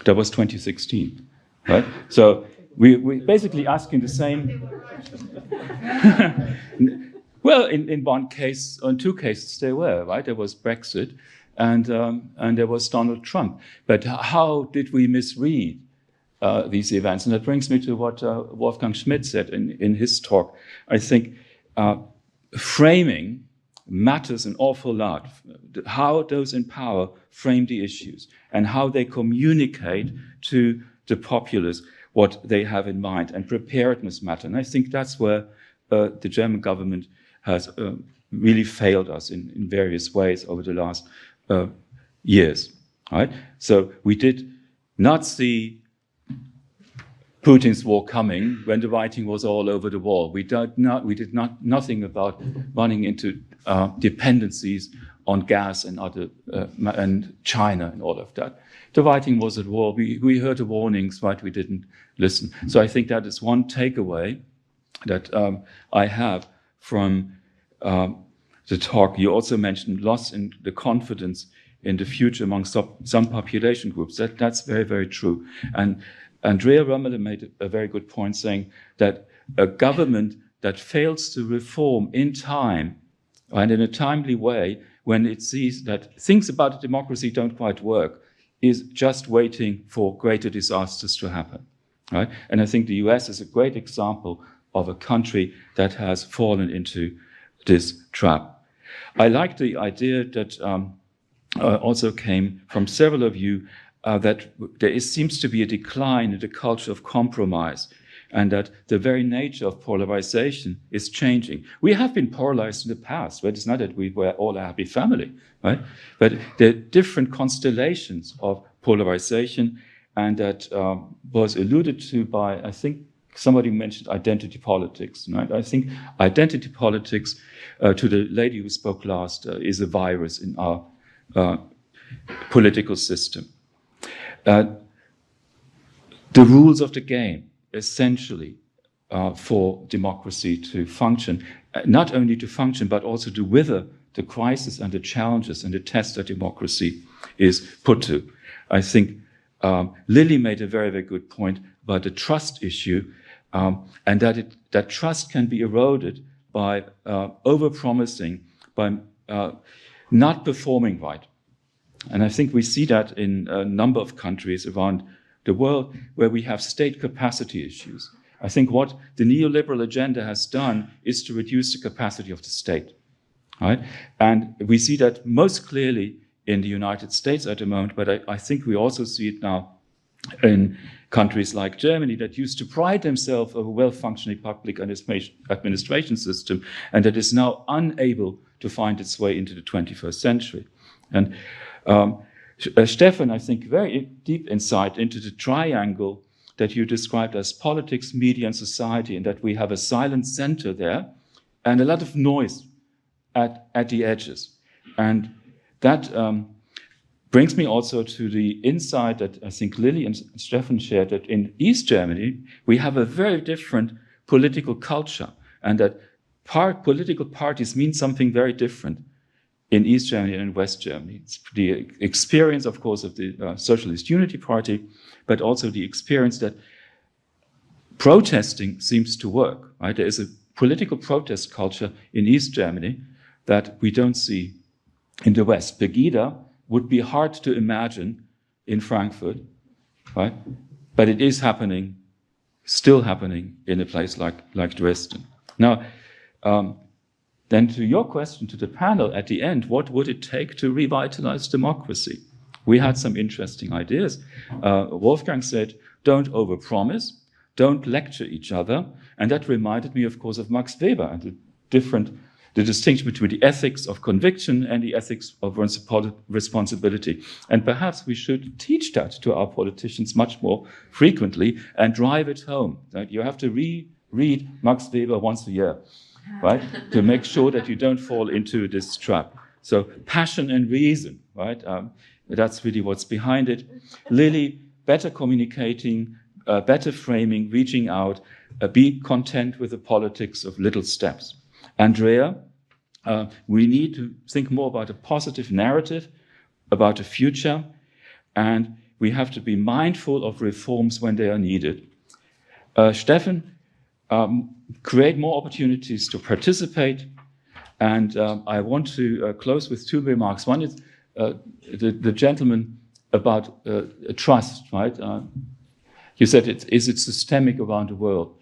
That was 2016, right? So we're basically asking the same. Well, in one case, in two cases they were, right? There was Brexit and there was Donald Trump. But how did we misread these events? And that brings me to what Wolfgang Schmidt said in his talk. I think framing matters an awful lot. How those in power frame the issues and how they communicate to the populace what they have in mind, and preparedness matter. And I think that's where the German government has really failed us in various ways over the last years. Right? So we did not see Putin's war coming when the writing was all over the wall. We did nothing about running into dependencies on gas and other and China and all of that. The writing was at war. We heard the warnings, right? We didn't listen. So I think that is one takeaway that I have from the talk. You also mentioned loss in the confidence in the future among some population groups. That's very, very true. And Andrea Römmele made a very good point, saying that a government that fails to reform in time and in a timely way, when it sees that things about a democracy don't quite work, is just waiting for greater disasters to happen. Right? And I think the US is a great example of a country that has fallen into this trap. I like the idea that also came from several of you that there seems to be a decline in the culture of compromise, and that the very nature of polarization is changing. We have been polarized in the past, but it's not that we were all a happy family, right? But there are different constellations of polarization, and that was alluded to by, I think, somebody mentioned identity politics, right? I think identity politics, to the lady who spoke last, is a virus in our political system. The rules of the game, essentially, for democracy to function, not only to function, but also to wither the crisis and the challenges and the tests that democracy is put to. I think Lily made a very, very good point about the trust issue, and that trust can be eroded by overpromising, by not performing right. And I think we see that in a number of countries around the world where we have state capacity issues. I think what the neoliberal agenda has done is to reduce the capacity of the state. Right? And we see that most clearly in the United States at the moment, but I think we also see it now in countries like Germany that used to pride themselves of a well-functioning public administration system, and that is now unable to find its way into the 21st century. And Stefan, I think, very deep insight into the triangle that you described as politics, media, and society, and that we have a silent center there and a lot of noise at the edges. And that brings me also to the insight that I think Lily and Stefan shared, that in East Germany, we have a very different political culture, and that political parties mean something very different in East Germany and in West Germany. It's the experience, of course, of the Socialist Unity Party, but also the experience that protesting seems to work. Right? There is a political protest culture in East Germany that we don't see in the West. Pegida would be hard to imagine in Frankfurt, right? But it is happening, still happening in a place like Dresden. Now, then to your question to the panel at the end, what would it take to revitalize democracy? We had some interesting ideas. Wolfgang said, don't overpromise, don't lecture each other. And that reminded me, of course, of Max Weber and the distinction between the ethics of conviction and the ethics of responsibility. And perhaps we should teach that to our politicians much more frequently and drive it home. Right? You have to reread Max Weber once a year, right? To make sure that you don't fall into this trap. So passion and reason, right? That's really what's behind it. Lily, better communicating, better framing, reaching out, be content with the politics of little steps. Andrea, we need to think more about a positive narrative, about the future, and we have to be mindful of reforms when they are needed. Stefan, create more opportunities to participate, and I want to close with two remarks. One is the gentleman about trust, right? You said, is it systemic around the world?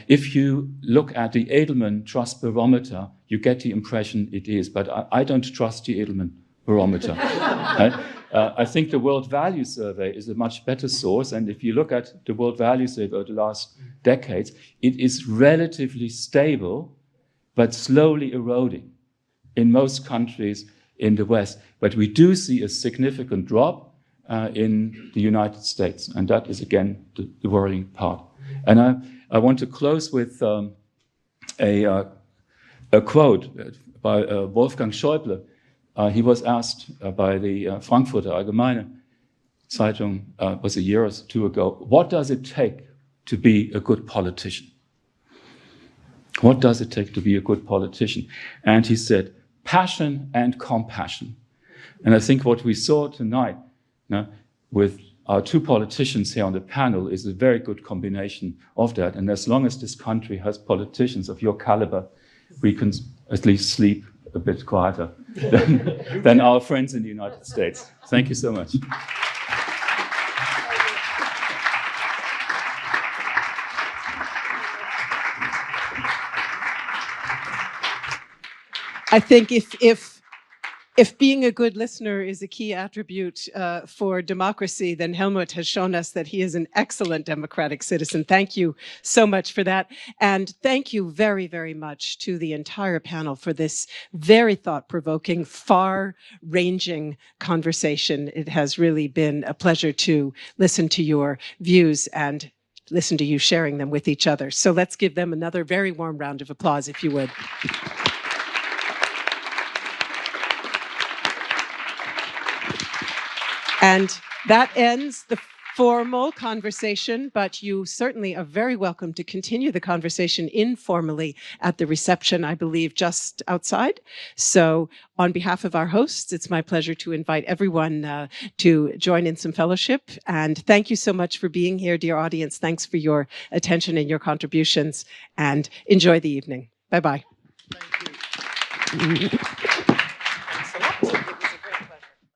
If you look at the Edelman Trust Barometer, you get the impression it is, but I don't trust the Edelman Barometer. Right? I think the World Value Survey is a much better source, and if you look at the World Value Survey over the last decades, it is relatively stable, but slowly eroding. In most countries, in the West. But we do see a significant drop in the United States, and that is, again, the worrying part. And I want to close with a quote by Wolfgang Schäuble. He was asked by the Frankfurter Allgemeine Zeitung, was a year or two ago, what does it take to be a good politician? What does it take to be a good politician? And he said, passion and compassion. And I think what we saw tonight with our two politicians here on the panel is a very good combination of that. And as long as this country has politicians of your caliber, we can at least sleep a bit quieter than our friends in the United States. Thank you so much. I think if being a good listener is a key attribute for democracy, then Helmut has shown us that he is an excellent democratic citizen. Thank you so much for that. And thank you very, very much to the entire panel for this very thought-provoking, far-ranging conversation. It has really been a pleasure to listen to your views and listen to you sharing them with each other. So let's give them another very warm round of applause, if you would. And that ends the formal conversation, but you certainly are very welcome to continue the conversation informally at the reception, I believe, just outside. So on behalf of our hosts, it's my pleasure to invite everyone to join in some fellowship. And thank you so much for being here, dear audience. Thanks for your attention and your contributions, and enjoy the evening. Bye-bye. Thank you.